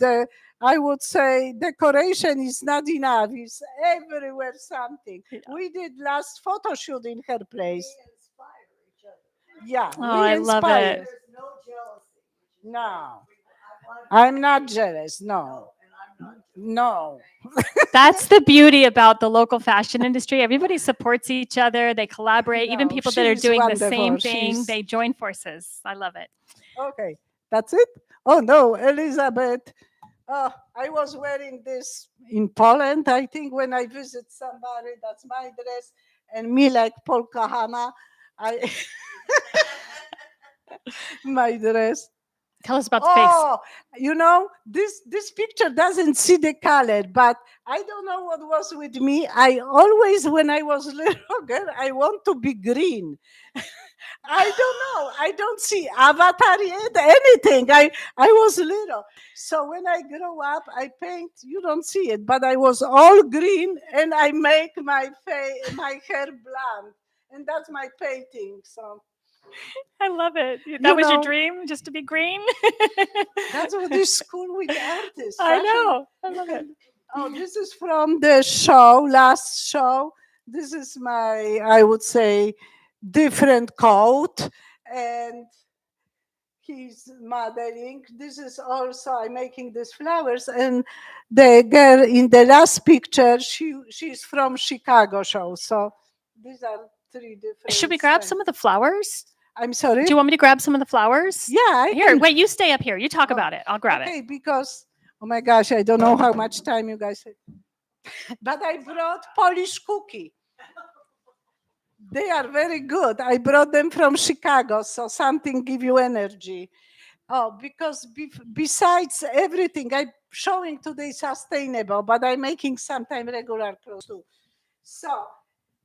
I would say decoration is not enough. It's everywhere something. Yeah. We did last photo shoot in her place. We inspire each other. Yeah, I love it. There's no jealousy. No, I'm not jealous. No. No. That's the beauty about the local fashion industry. Everybody supports each other. They collaborate. Even people that are doing the same thing, they join forces. I love it. Okay, that's it. Oh no, Elizabeth. Oh, I was wearing this in Poland, I think, when I visit somebody. That's my dress. And me, like polka Hana, I my dress. Tell us about the face. Oh, this picture doesn't see the color, but I don't know what was with me. I always, when I was little girl, I want to be green. I don't know. I don't see avatar yet, anything. I was little. So when I grow up, I paint, you don't see it, but I was all green and I make my hair blonde. And that's my painting. So I love it. That You was your know- dream, just to be green? that's what this school with artists. I fashion- know. I love it. Oh, this is from the show, last show. This is my, I would say, different coat. And he's modeling. This is also, I'm making these flowers. And the girl in the last picture, she's from Chicago show. So these are three different. Should we grab some of the flowers? I'm sorry? Do you want me to grab some of the flowers? Yeah, I Here, can. wait, you stay up here. You talk Oh, about it. I'll grab it. Okay, because, oh my gosh, I don't know how much time you guys have. But I brought Polish cookie. They are very good. I brought them from Chicago, so something give you energy. Oh, because besides everything, I'm showing today sustainable, but I'm making sometimes regular clothes too. So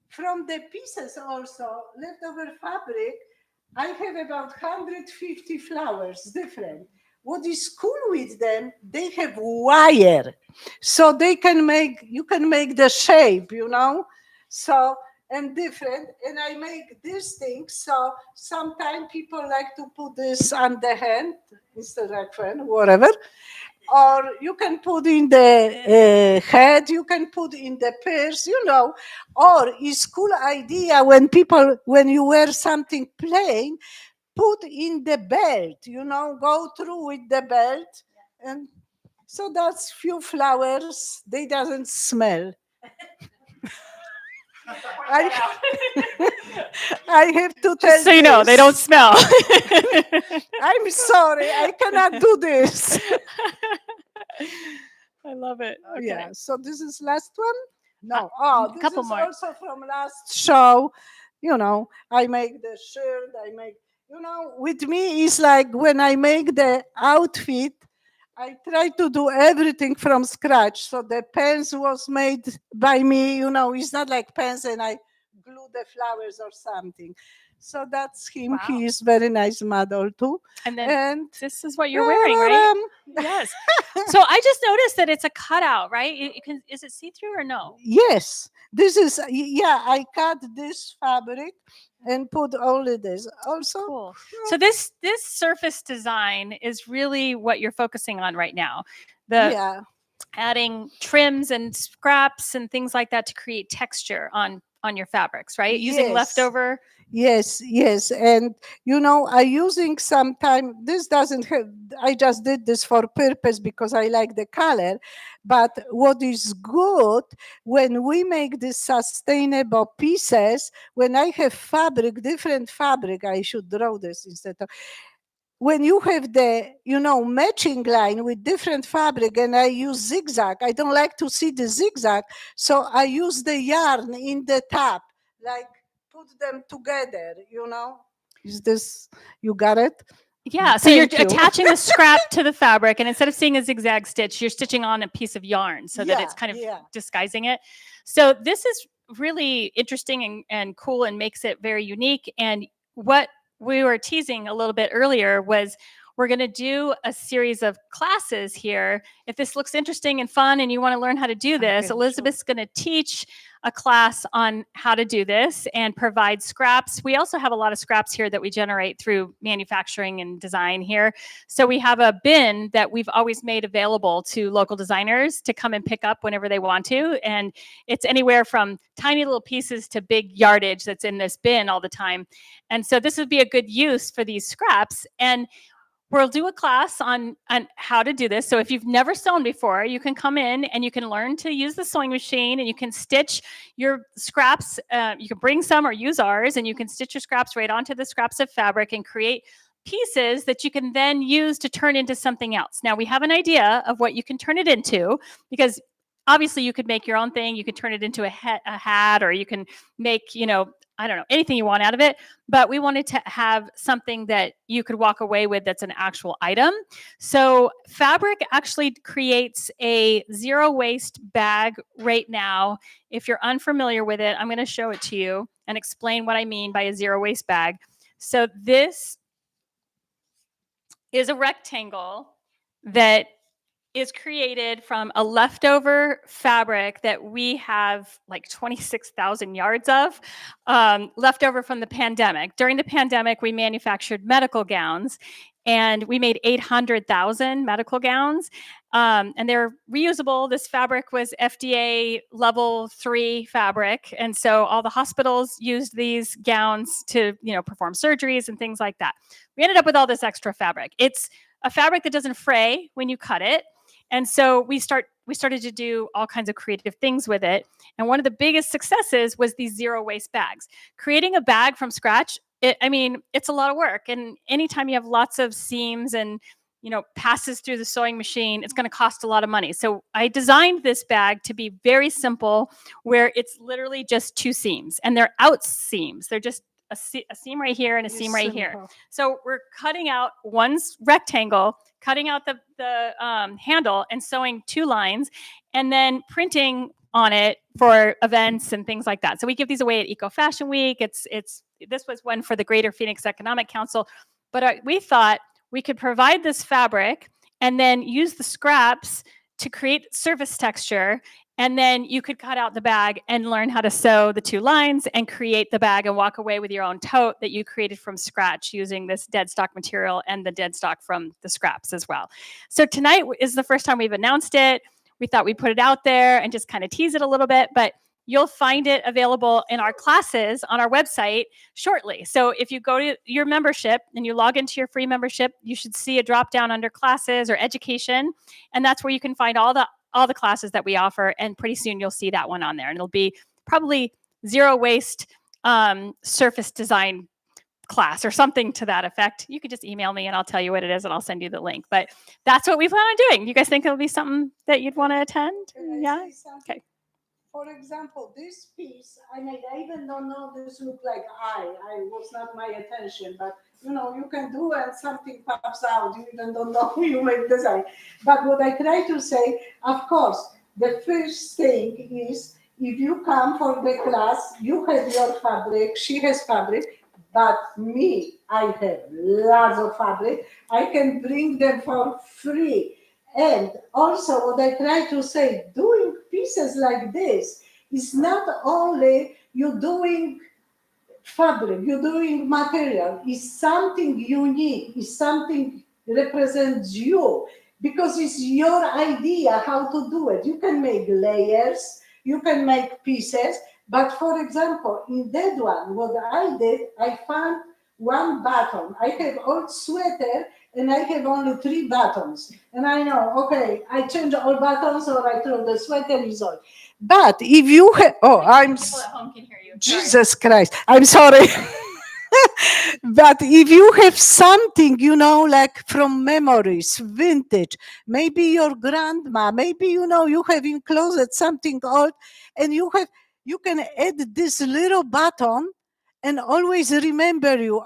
from the pieces also, leftover fabric, I have about 150 flowers, different. What is cool with them, they have wire. So you can make the shape, So, and different. And I make these things. So sometimes people like to put this on the hand instead of pen, whatever. Or you can put in the head, you can put in the purse, Or it's cool idea when you wear something plain, put in the belt, go through with the belt. And so that's few flowers. They doesn't smell. I have to tell Just so you know, they don't this. smell. I'm sorry, I cannot do this. I love it. Oh, Okay. yeah. So this is last one? No. Oh, this couple is more. also from last show. I make the shirt. With me, it's like when I make the outfit, I try to do everything from scratch. So the pants was made by me. It's not like pants and I glue the flowers or something. So that's him. Wow. He is very nice model too. And then And this is what you're wearing, right? Yes. So I just noticed that it's a cutout, right? Is it see-through or no? Yes, this is, I cut this fabric and put only this. Also, Cool. So this surface design is really what you're focusing on right now. yeah, Adding trims and scraps and things like that to create texture on your fabrics, right? Using Yes. leftover. Yes, and I using sometime, this doesn't have, I just did this for purpose because I like the color. But what is good when we make these sustainable pieces, when I have fabric, different fabric, I should draw this instead of, when you have the matching line with different fabric, and I use zigzag, I don't like to see the zigzag, so I use the yarn in the top, like put them together. Is this, you got it? Yeah, so you're Thank you. attaching the scrap to the fabric, and instead of seeing a zigzag stitch, you're stitching on a piece of yarn so that it's kind of disguising it. So this is really interesting and cool and makes it very unique. And what we were teasing a little bit earlier was we're going to do a series of classes here. If this looks interesting and fun and you want to learn how to do this, Okay, Elizabeth's going to teach a class on how to do this and provide scraps. We also have a lot of scraps here that we generate through manufacturing and design here. So we have a bin that we've always made available to local designers to come and pick up whenever they want to. And it's anywhere from tiny little pieces to big yardage that's in this bin all the time. And so this would be a good use for these scraps. And we'll do a class on how to do this. So if you've never sewn before, you can come in and you can learn to use the sewing machine and you can stitch your scraps. You can bring some or use ours and you can stitch your scraps right onto the scraps of fabric and create pieces that you can then use to turn into something else. Now we have an idea of what you can turn it into, because obviously you could make your own thing. You could turn it into a hat, or you can make, I don't know, anything you want out of it. But we wanted to have something that you could walk away with that's an actual item. So Fabric actually creates a zero waste bag right now. If you're unfamiliar with it, I'm going to show it to you and explain what I mean by a zero waste bag. So this is a rectangle that is created from a leftover fabric that we have like 26,000 yards of, leftover from the pandemic. During the pandemic, we manufactured medical gowns, and we made 800,000 medical gowns, and they're reusable. This fabric was FDA level 3 fabric, and so all the hospitals used these gowns to, perform surgeries and things like that. We ended up with all this extra fabric. It's a fabric that doesn't fray when you cut it. And so we started to do all kinds of creative things with it. And one of the biggest successes was these zero waste bags. Creating a bag from scratch, it's a lot of work. And anytime you have lots of seams and, passes through the sewing machine, it's going to cost a lot of money. So I designed this bag to be very simple, where it's literally just 2 seams, and they're out seams. They're just a seam right here and a seam right here. So we're cutting out one rectangle, cutting out the handle, and sewing 2 lines, and then printing on it for events and things like that. So we give these away at Eco Fashion Week. This was one for the Greater Phoenix Economic Council, but we thought we could provide this fabric and then use the scraps to create surface texture. And then you could cut out the bag and learn how to sew the 2 lines and create the bag and walk away with your own tote that you created from scratch using this dead stock material and the dead stock from the scraps as well. So tonight is the first time we've announced it. We thought we'd put it out there and just kind of tease it a little bit, but you'll find it available in our classes on our website shortly. So if you go to your membership and you log into your free membership, you should see a drop down under classes or education. And that's where you can find all the classes that we offer. And pretty soon you'll see that one on there. And it'll be probably zero waste surface design class or something to that effect. You can just email me and I'll tell you what it is and I'll send you the link. But that's what we plan on doing. You guys think it'll be something that you'd want to attend? Yeah? Okay. For example, this piece, I even don't know this look like I was not my attention, but you can do and something pops out. You even don't know you make design. But what I try to say, of course, the first thing is, if you come for the class, you have your fabric, she has fabric, but me, I have lots of fabric. I can bring them for free. And also what I try to say, doing pieces like this is not only you doing fabric, you're doing material, is something unique, is something represents you, because it's your idea how to do it. You can make layers, you can make pieces, but for example, in that one, what I did, I found one button. I have old sweater and I have only 3 buttons. And I know, okay, I change all buttons or I throw the sweater, is all. But if you have, People at home can hear you. Jesus Christ, I'm sorry. But if you have something, like from memories, vintage, maybe your grandma, maybe, you have in closet something old, and you can add this little button and always remember you,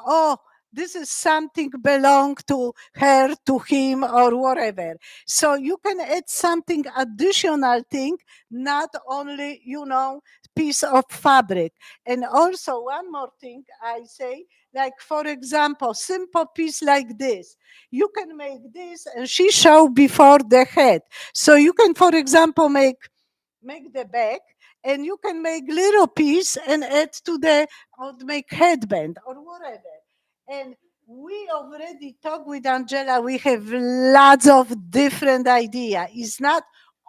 this is something belong to her, to him, or whatever. So you can add something additional thing, not only, piece of fabric. And also one more thing I say, like for example, simple piece like this. You can make this, and she showed before the head. So you can, for example, make the back, and you can make little piece and add to or make headband or whatever. And we already talked with Angela, we have lots of different ideas. It's not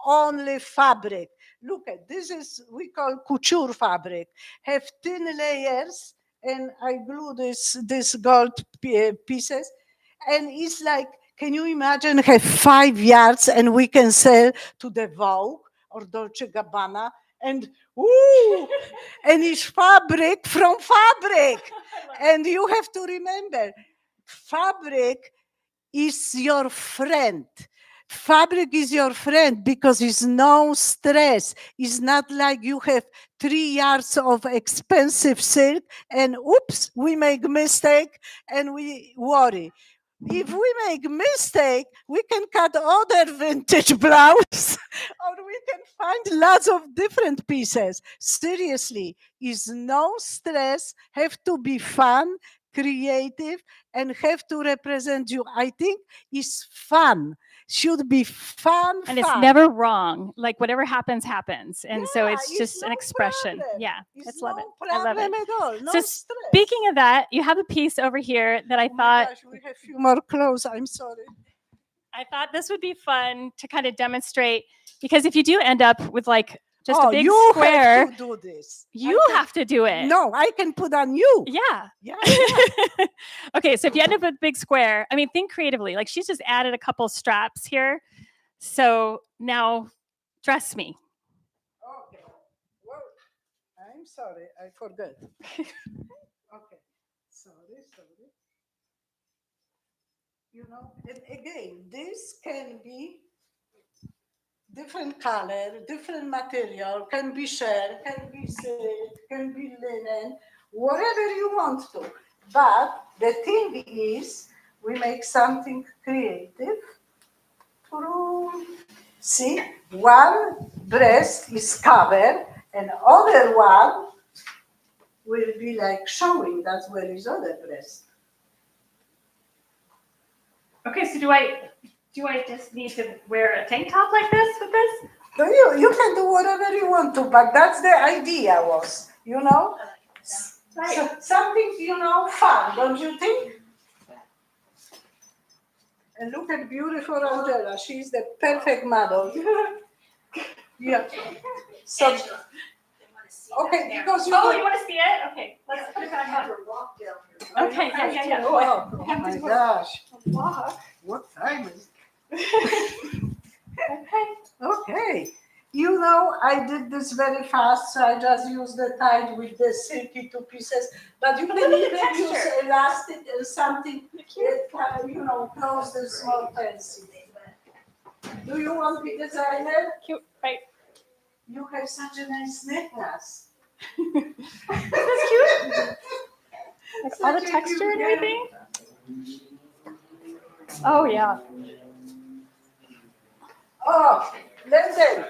only fabric. Look at this, we call couture fabric. Have thin layers, and I glue this gold pieces. And it's like, can you imagine have 5 yards and we can sell to the Vogue or Dolce Gabbana, and and it's fabric from fabric. And you have to remember, fabric is your friend. Fabric is your friend because it's no stress. It's not like you have 3 yards of expensive silk and oops, we make mistake and we worry. If we make mistake, we can cut other vintage blouse or we can find lots of different pieces. Seriously, is no stress, have to be fun, creative, and have to represent you. I think it's fun. Should be fun. And it's never wrong. Like whatever happens, happens. And so Yeah, it's just an no expression. problem. Yeah, It's love no it. I love problem it. at all. No So stress. speaking of that, you have a piece over here that I Oh my thought gosh, we have few more clothes. I'm sorry. this would be fun to kind of demonstrate, because if you do end up with like just a big you square, have to do this. you have to do it. No, I can put on you. Yeah. Yeah. Okay, so if you end up with a big square, I mean, think creatively. Like she's just added a couple straps here. So now dress me. Okay. Well, I'm sorry, I forgot. Okay. Sorry. You know, and again, this can be different color, different material, can be shell, can be silk, can be linen, whatever you want to. But the thing is, we make something creative. See, one breast is covered, and other one will be like showing. That's where is other breast. Okay, so do I just need to wear a tank top like this with this? So you can do whatever you want to, but that's the idea was, you know? Right. So, something, you know, fun, don't you think? And look at beautiful Angela. She's the perfect model. Yeah. So, okay, because you. Oh, you want to see it? Okay, let's put it back on. Okay, yeah. Oh my gosh. What time is it? Okay. You know, I did this very fast, so I just used the tie with the silky 2 pieces. But you can even use elastic and something, you know, close the small fancy. Do you want to be designer? Cute, right? You have such a nice necklace. That's cute. Like all the texture and everything. Oh yeah. Oh, London.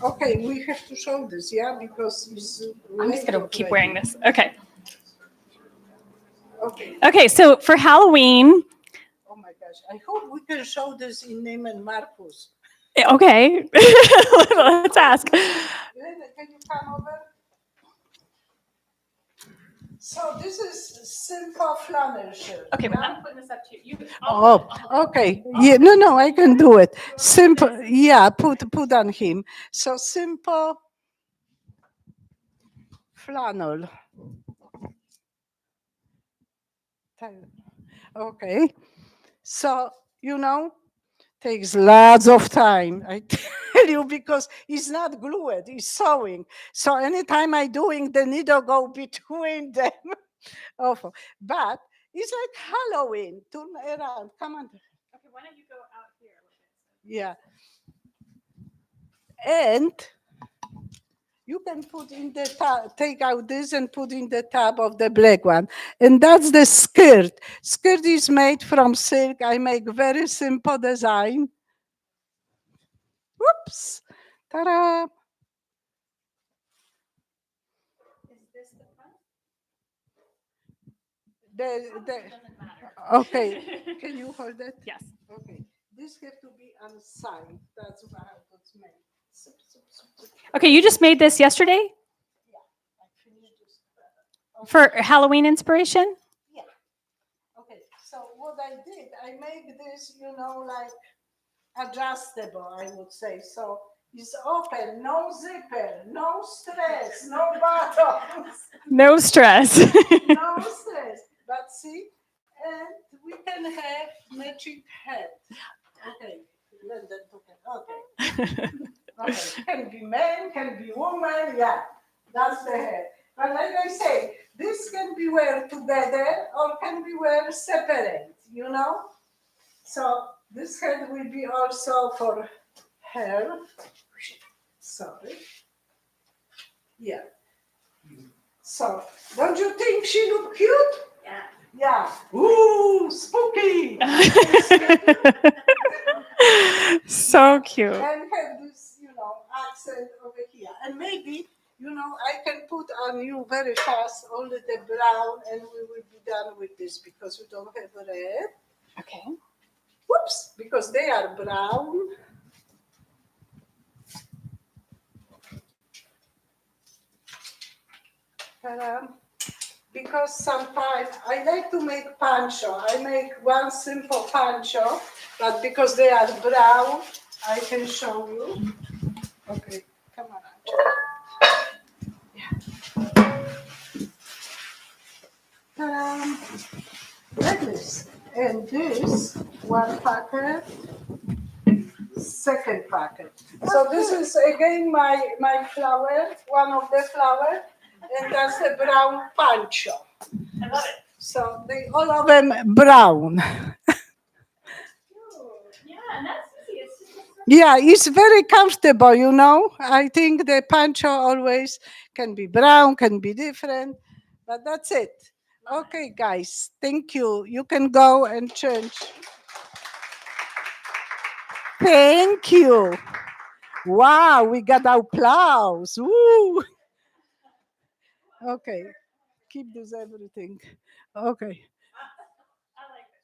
Okay, we have to show this, yeah, because it's. I'm just gonna keep wearing this. Okay. Okay. Okay, so for Halloween. Oh my gosh! I hope we can show this in Neiman Marcus. Okay. Let's ask. Lena, can you come over? So this is simple flannel shirt. Okay, but I'm putting this up to you. Oh, okay. Yeah, no, I can do it. Simple. Yeah, put on him. So simple flannel. Okay. So, you know, takes lots of time. I tell you, because it's not glued, it's sewing. So anytime I doing, the needle go between them. Awful. But it's like Halloween. Turn around. Come on. Okay, why don't you go out here a little bit? Yeah. And you can put in the tab, take out this and put in the tab of the black one. And that's the skirt. Skirt is made from silk. I make very simple design. Whoops. Ta-da. Is this the front? Doesn't matter. Okay. Can you hold it? Yes. Okay. This has to be on the side. That's how it's made. Okay, you just made this yesterday? Yeah. I finished this. For Halloween inspiration? Yeah. Okay. So what I did, I make this, you know, like adjustable, I would say. So it's open, no zipper, no stress, no buttons. No stress. No stress. But see, and we can have matching head. Okay. Okay. Okay. Can be man, can be woman. Yeah, that's the head. But like I say, this can be wear together or can be wear separate, you know? So this head will be also for hair. Sorry. Yeah. So, don't you think she look cute? Yeah. Yeah. Ooh, spooky. So cute. And have this, accent over here. And maybe, I can put on you very fast only the brown and we will be done with this because we don't have red. Okay. Whoops, because they are brown. Because sometimes I like to make poncho. I make one simple poncho, but because they are brown, I can show you. Okay, come on. Yeah. Like this. And this, one packet, second packet. So this is again my flower, one of the flower, and that's the brown poncho. I love it. So they all of them brown. Yeah, and that's easy. It's just Yeah, it's very comfortable, I think the poncho always can be brown, can be different, but that's it. Okay, guys, thank you. You can go and change. Thank you. Wow, we got applause. Woo. Okay, keep this everything. Okay.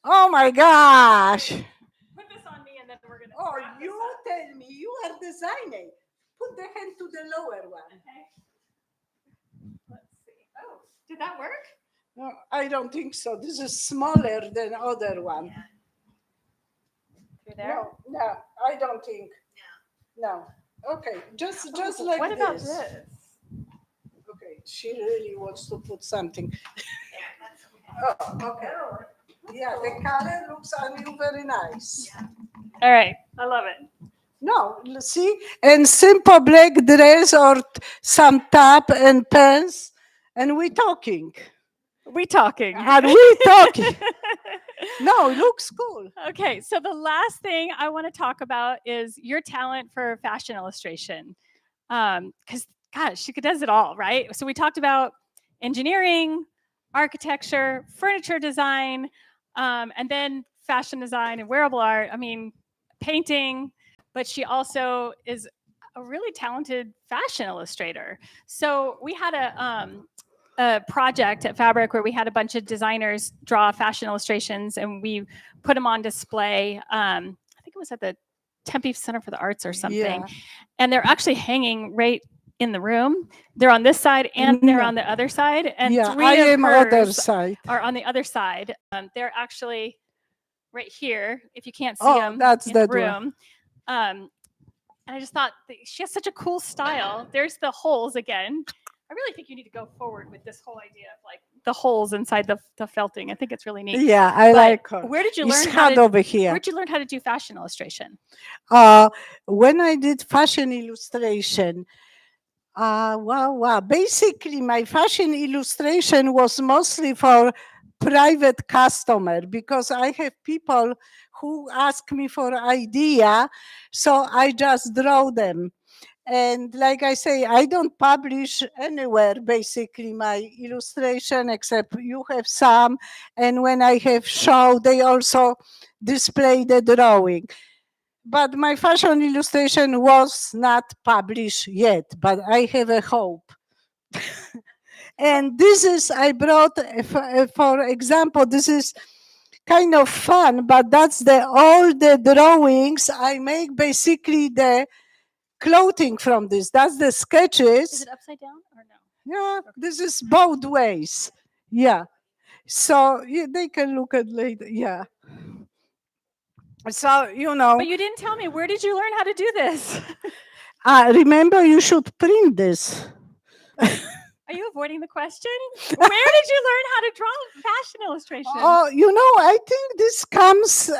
Oh my gosh. put this on me and then we're gonna. Oh, you tell me, you are designing. Put the hand to the lower one. Okay. Let's see. Oh, did that work? No, I don't think so. This is smaller than other one. Through there? No, I don't think. No. Okay, just like what this. about this? Okay, she really wants to put something. Oh, okay. Yeah, the color looks on you very nice. All right, I love it. No, see, and simple black dress or some top and pants, and we talking. We talking. And we talking. No, it looks cool. Okay, so the last thing I want to talk about is your talent for fashion illustration. Because, gosh, she does it all, right? So we talked about engineering, architecture, furniture design, and then fashion design and wearable art. I mean, painting, but she also is a really talented fashion illustrator. So we had a project at Fabric where we had a bunch of designers draw fashion illustrations and we put them on display. I think it was at the Tempe Center for the Arts or something. Yeah. And they're actually hanging right in the room. They're on this side and they're Yeah. on the other side. And Yeah, three I of am other hers side. are on the other side. They're actually right here, if you can't see Oh, them that's in the that one. room. And I just thought she has such a cool style. There's the holes again. I really think you need to go forward with this whole idea of like the holes inside the felting. I think it's really neat. Yeah, I But like her. where did you It's learn how hot to, over here. where'd you learn how to do fashion illustration? When I did fashion illustration, wow. Basically, my fashion illustration was mostly for private customer because I have people who ask me for idea, so I just draw them. And like I say, I don't publish anywhere basically my illustration except you have some. And when I have show, they also display the drawing. But my fashion illustration was not published yet, but I have a hope. And this is, I brought, for example, this is kind of fun, but that's all the drawings I make, basically the clothing from this. That's the sketches. Is it upside down or no? Yeah, this is both ways. Yeah. So they can look at later. Yeah. So, But you didn't tell me, where did you learn how to do this? remember you should print this. Are you avoiding the question? Where did you learn how to draw fashion illustration? Oh, I think this comes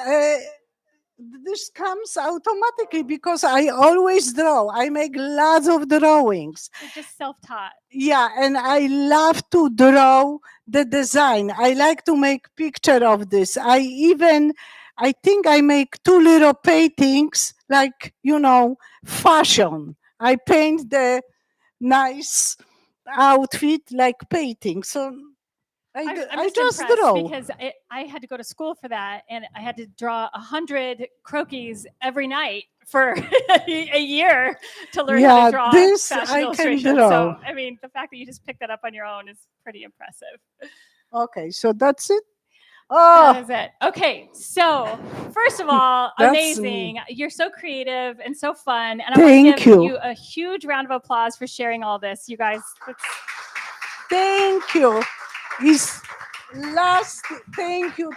this comes automatically because I always draw. I make lots of drawings. You're just self-taught. Yeah, and I love to draw the design. I like to make picture of this. I think I make two little paintings, like, fashion. I paint the nice outfit like painting. So I'm I just just impressed draw. because I had to go to school for that, and I had to draw 100 croquis every night for a year to learn how Yeah, to draw this fashion I can illustration. draw. So, I mean, the fact that you just picked that up on your own is pretty impressive. Okay, so that's it. That Oh, is it. Okay, so first of all, That's me. amazing. You're so creative and so fun, and I want Thank to give you. you a huge round of applause for sharing all this. You guys, Thank you. Is last thank you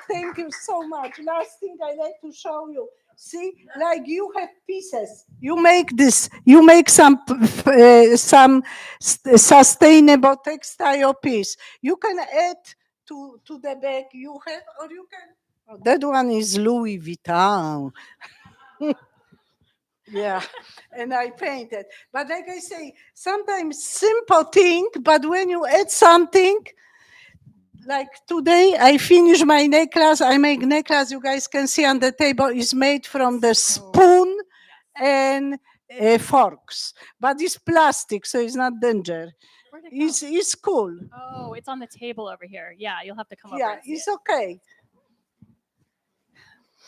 so much. Last thing I like to show you. See, like you have pieces. You make this. You make some sustainable textile piece. You can add to the bag. You have, or you can. Oh, that one is Louis Vuitton. Yeah, and I painted. But like I say, sometimes simple thing, but when you add something, like today, I finish my necklace. I make necklace. You guys can see on the table is made from the spoon and forks, but it's plastic, so it's not danger. where'd it go? It's cool. Oh, it's on the table over here. Yeah, you'll have to come over. Yeah, and see it's it. okay.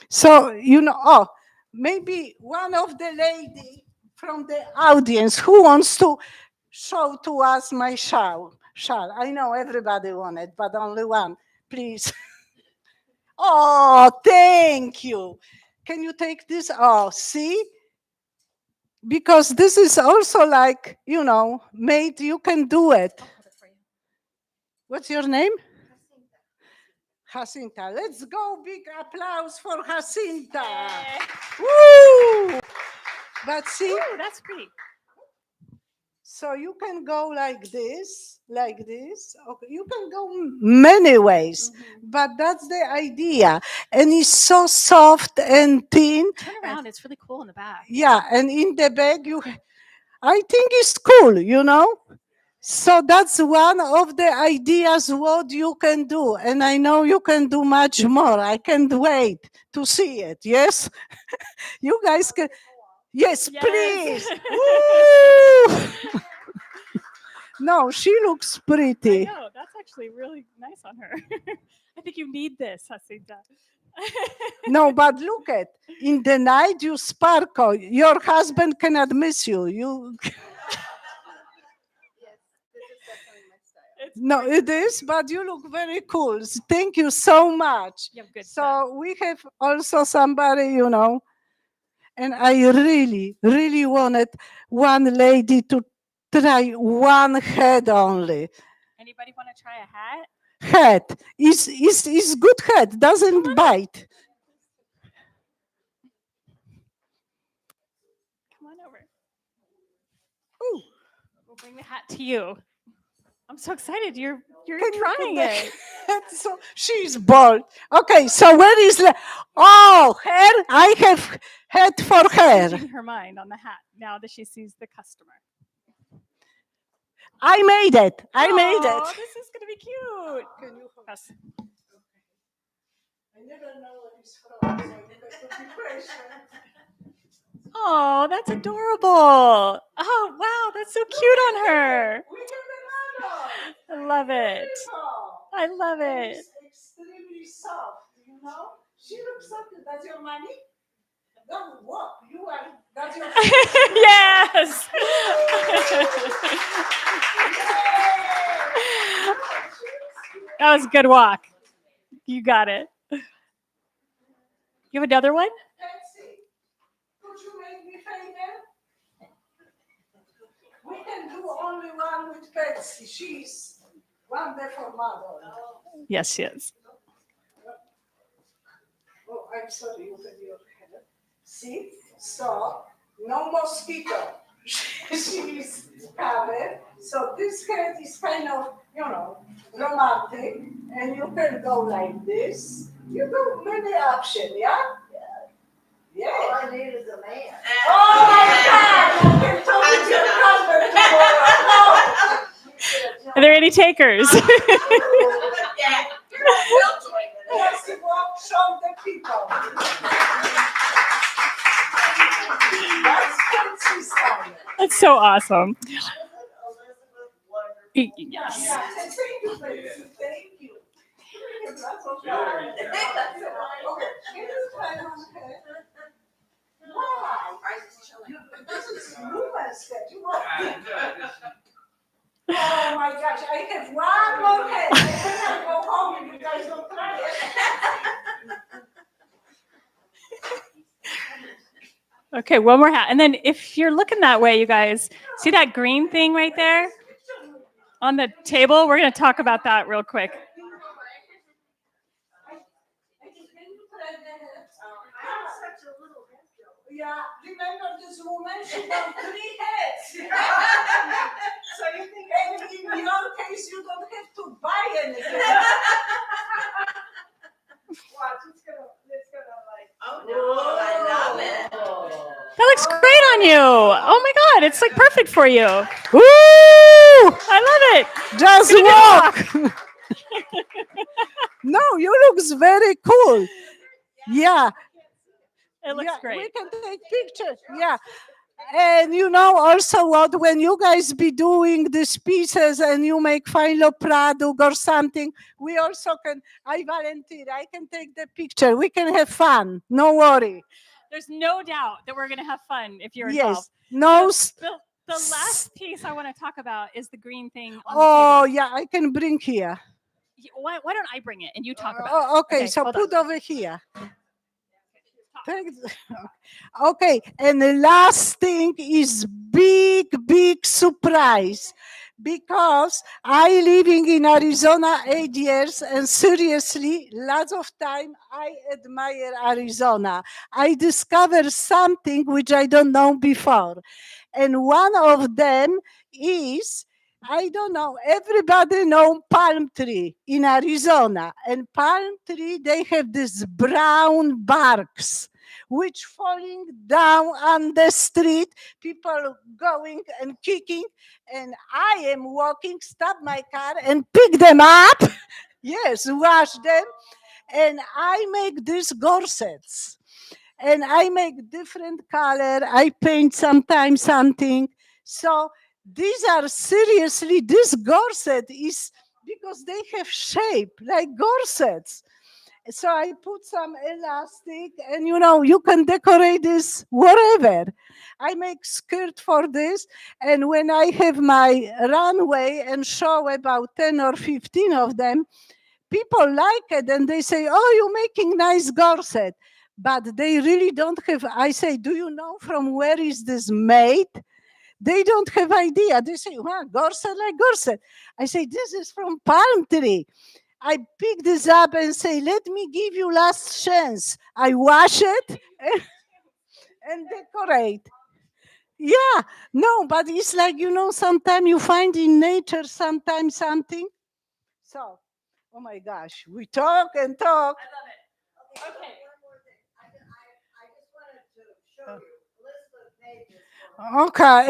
So maybe one of the lady from the audience who wants to show to us my shawl. Shawl. I know everybody wanted, but only one, please. Oh, thank you. Can you take this? Oh, see? Because this is also like, made, you can do it. I'll cut it for you. What's your name? Jacinta. Let's go. Big applause for Jacinta. Yay. Woo! But see, Ooh, that's pretty. so you can go like this. Okay, you can go many ways, but that's the idea. And it's so soft and thin. Turn around. It's really cool in the back. Yeah, and in the bag, I think it's cool, So that's one of the ideas what you can do. And I know you can do much more. I can't wait to see it. Yes? You guys can. Yes, Yes. please. Woo! No, she looks I pretty. know. That's actually really nice on her. I think you need this, Jacinta. No, but look at, in the night you sparkle. Your husband cannot miss you. No, it is, but you look very cool. Thank you so much. You have good So we have also somebody, and I really, really wanted one lady to try one head only. Anybody want to try a hat? Head is good head, doesn't bite. Come on over. Ooh. We'll bring the hat to you. I'm so excited. You're Can you put trying the it. head? So she's bald. Okay, so where is hair? I have head for hair. Changing her mind on the hat now that she sees the customer. I made it. I made Aw, it. This is gonna be cute. Can you hold? Yes. I never know what is from, so you have to be patient. Oh, that's adorable. Oh, wow, that's so cute on her. We have another. I love it. Beautiful. I love And it. it's extremely soft, She looks so good. That's your money? Don't walk. You are. That's your. Yes. That was a good walk. You got it. You have another one? Betsy, could you make me favor? We can do only one with Betsy. She's wonderful model. Yes, she is. Oh, I'm sorry, you have your head. See? So, no mosquito. She's covered. So this head is kind of, romantic. And you can go like this. You do many options, yeah? Yeah. All I need is a man. Oh my God! I can talk to your husband tomorrow. Are there any takers? No. Just walk, show the people. That's fancy style. That's so awesome. Elizabeth Wonderful. Yes. Yeah, thank you, Fancy. Thank you. That's okay. Okay, can you try on her? Wow. This is woman's head. You want Oh my gosh, I have one more head. I cannot go home if you guys don't try it. Okay, one more hat. And then if you're looking that way, you guys, see that green thing right there on the table? We're going to talk about that real quick. Yeah, remember this woman? She got 3 heads. So you think in your case you don't have to buy anything. Watch, it's gonna like. Oh no, I love it. That looks great on you. Oh my God, it's like perfect for you. Woo! I love it. Just Gonna do walk. No, you looks very cool. Yeah. It looks Yeah, great. we can take pictures. Yeah. And you know also what, when you guys be doing these pieces and you make final product or something, we also can, I volunteer, I can take the picture. We can have fun. No worry. There's no doubt that we're going to have fun if you're Yes. involved. No. The last piece I want to talk about is the green thing on Oh, the table. yeah, I can bring here. Why don't I bring it and you talk about it? Oh, okay, so hold put on. over here. Thanks. Okay, and the last thing is big surprise, because I living in Arizona 8 years, and seriously, lots of time I admire Arizona. I discovered something which I don't know before, and one of them is, I don't know, everybody know palm tree in Arizona, and palm tree, they have this brown barks which falling down on the street, people going and kicking, and I am walking, stop my car and pick them up, yes, wash them, and I make these corsets, and I make different color, I paint sometimes something, so these are seriously, this corset is, because they have shape like corsets. So I put some elastic, and you know, you can decorate this wherever. I make skirt for this, and when I have my runway and show about 10 or 15 of them, people like it and they say, oh, you're making nice corset. But they really don't have, I say, do you know from where is this made? They don't have idea. They say, well, corset like corset. I say, this is from palm tree. I pick this up and say, let me give you last chance. I wash it and decorate. Yeah, no, but it's like, you know, sometimes you find in nature sometimes something. So, oh my gosh, we talk and talk. I love it. Okay. One more thing. I just wanted to show you. Elizabeth made this for me. Okay.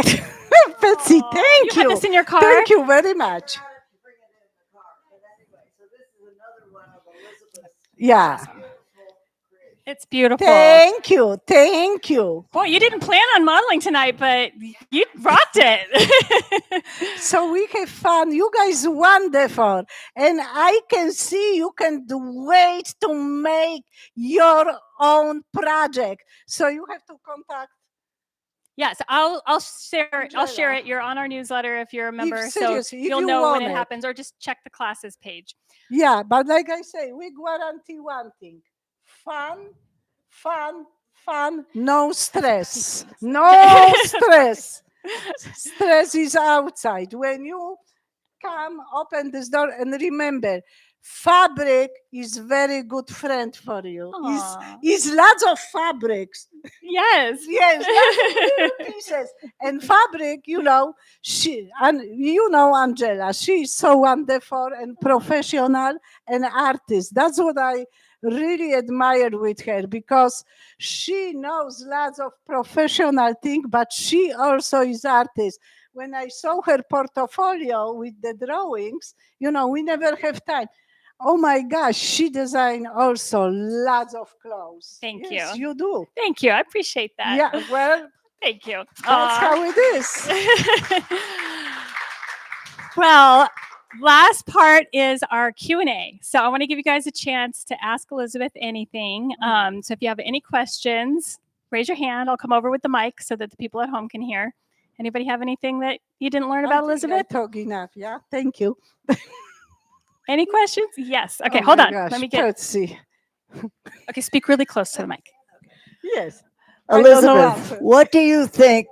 Betsy, Aw, thank you you. had this in your car? Thank you very much. I wanted to bring it in the car. But anyway, so this is another one of Elizabeth's Yeah. beautiful creations. It's beautiful. Thank you. Thank you. Boy, you didn't plan on modeling tonight, but you rocked it. So we have fun. You guys wonderful. And I can see you can wait to make your own project. So you have to contact. Yes, I'll share it. I'll share Angela. it. You're on our newsletter if you're a member, so seriously, if you'll you know when want it it. happens, or just check the classes page. Yeah, but like I say, we guarantee one thing. Fun, fun, fun, no stress. No stress. Stress is outside. When you come, open this door, and remember, fabric is very good friend for you. Aw. It's lots of fabrics. Yes. Yes, lots of little pieces. And fabric, you know, you know Angela, she is so wonderful and professional and artist. That's what I really admired with her because she knows lots of professional things, but she also is artist. When I saw her portfolio with the drawings, we never have time. Oh my gosh, she designed also lots of clothes. Thank Yes, you. you do. Thank you. I appreciate that. Yeah, well, Thank you. that's how it is. Well, last part is our Q&A. So I want to give you guys a chance to ask Elizabeth anything. So if you have any questions, raise your hand. I'll come over with the mic so that the people at home can hear. Anybody have anything that you didn't learn about Elizabeth? I talk enough, yeah? Thank you. Any questions? Yes. Okay, Oh hold my on. gosh, Let me get. let's see. Okay, speak really close to the mic. Yes. I don't know Elizabeth, answer. what do you think?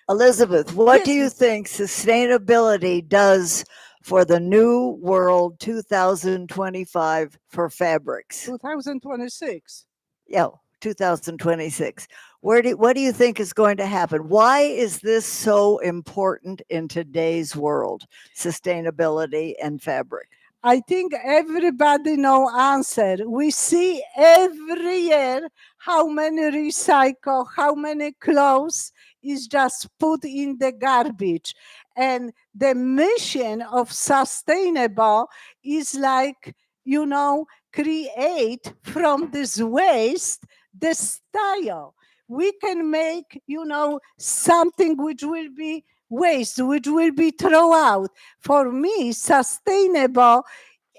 Elizabeth, what do Yes, you yes. think sustainability does for the new world 2025 for fabrics? 2026. Yeah, 2026. What do you think is going to happen? Why is this so important in today's world, sustainability and fabric? I think everybody know answer. We see every year how many recycle, how many clothes is just put in the garbage. And the mission of sustainable is like, create from this waste the style. We can make, something which will be waste, which will be thrown out. For me, sustainable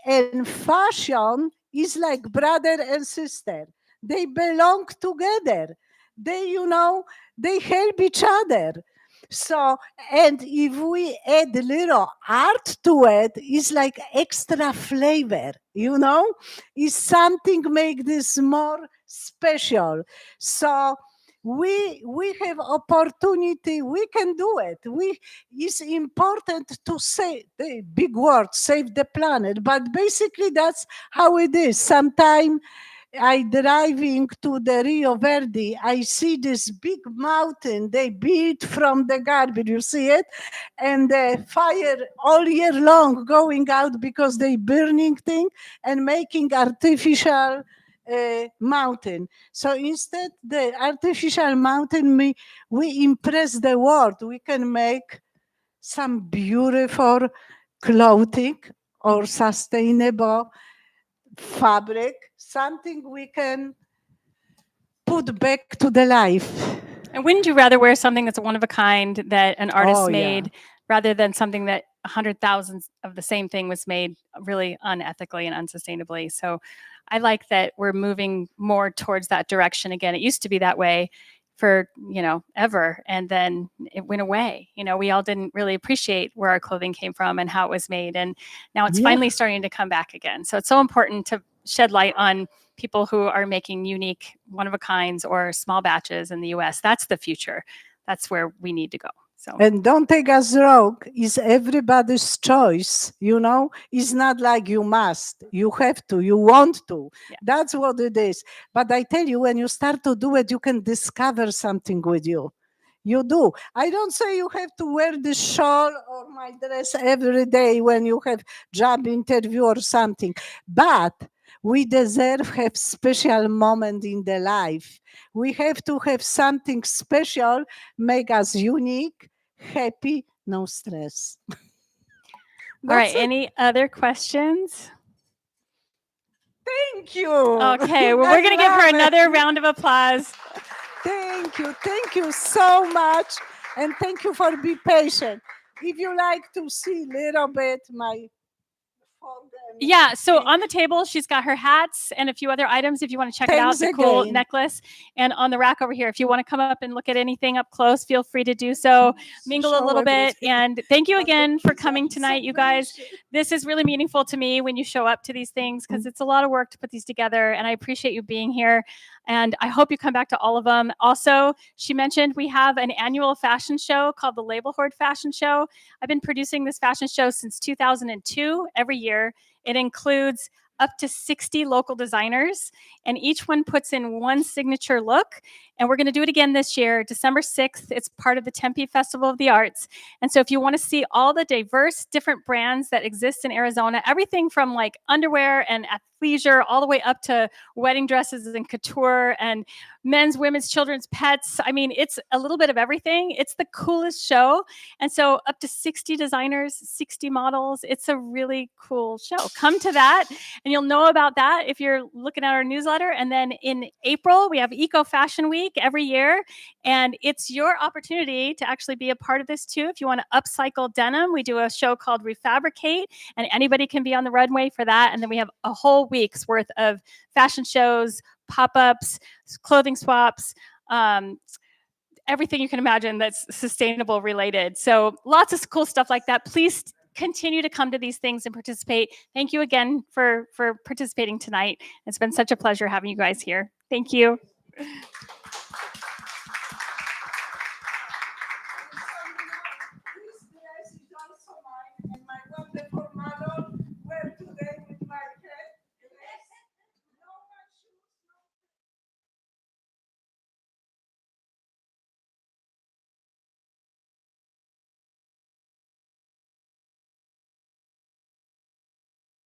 and fashion is like brother and sister. They belong together. They help each other. So, and if we add a little art to it, it's like extra flavor, It's something make this more special. So we have opportunity, we can do it. It's important to say the big word, save the planet, but basically that's how it is. Sometimes I driving to the Rio Verde, I see this big mountain they built from the garbage, you see it? And the fire all year long going out because they burning thing and making artificial mountain. So instead, the artificial mountain, we impress the world. We can make some beautiful clothing or sustainable fabric, something we can put back to the life. And wouldn't you rather wear something that's one of a kind that an artist Oh, yeah. made rather than something that 100,000 of the same thing was made really unethically and unsustainably? So I like that we're moving more towards that direction again. It used to be that way for, ever, and then it went away. We all didn't really appreciate where our clothing came from and how it was made. And now it's finally starting to come back again. So it's so important to shed light on people who are making unique one-of-a-kinds or small batches in the US. That's the future. That's where we need to go. So, and don't take us wrong, it's everybody's choice, It's not like you must, you have to, you want to. Yeah. That's what it is. But I tell you, when you start to do it, you can discover something with you. You do. I don't say you have to wear the shawl or my dress every day when you have job interview or something, but we deserve have special moment in the life. We have to have something special, make us unique, happy, no stress. all right. That's it. Any other questions? Thank you. Okay. Well, I we're going to give her love it. another round of applause. Thank you so much, and thank you for being patient. If you like to see a little bit my phone, Yeah, so on the table, she's got her hats and a few other items if you want to check it out, Thanks the cool again. necklace. And on the rack over here, if you want to come up and look at anything up close, feel free to do so. Mingle a Show little bit. everything. And thank you But the again for kids coming are tonight, so you guys. patient. This is really meaningful to me when you show up to these things because it's a lot of work to put these together. And I appreciate you being here. And I hope you come back to all of them. Also, she mentioned we have an annual fashion show called the Label Hoard Fashion Show. I've been producing this fashion show since 2002 every year. It includes up to 60 local designers, and each one puts in one signature look. And we're going to do it again this year, December 6th. It's part of the Tempe Festival of the Arts. And so if you want to see all the diverse different brands that exist in Arizona, everything from like underwear and athleisure, all the way up to wedding dresses and couture and men's, women's, children's, pets. I mean, it's a little bit of everything. It's the coolest show. And so up to 60 designers, 60 models. It's a really cool show. Come to that and you'll know about that if you're looking at our newsletter. And then in April, we have Eco Fashion Week every year. And it's your opportunity to actually be a part of this too. If you want to upcycle denim, we do a show called Refabricate, and anybody can be on the runway for that. And then we have a whole week's worth of fashion shows, pop-ups, clothing swaps, everything you can imagine that's sustainable related. So lots of cool stuff like that. Please continue to come to these things and participate. Thank you again for participating tonight. It's been such a pleasure having you guys here. Thank you.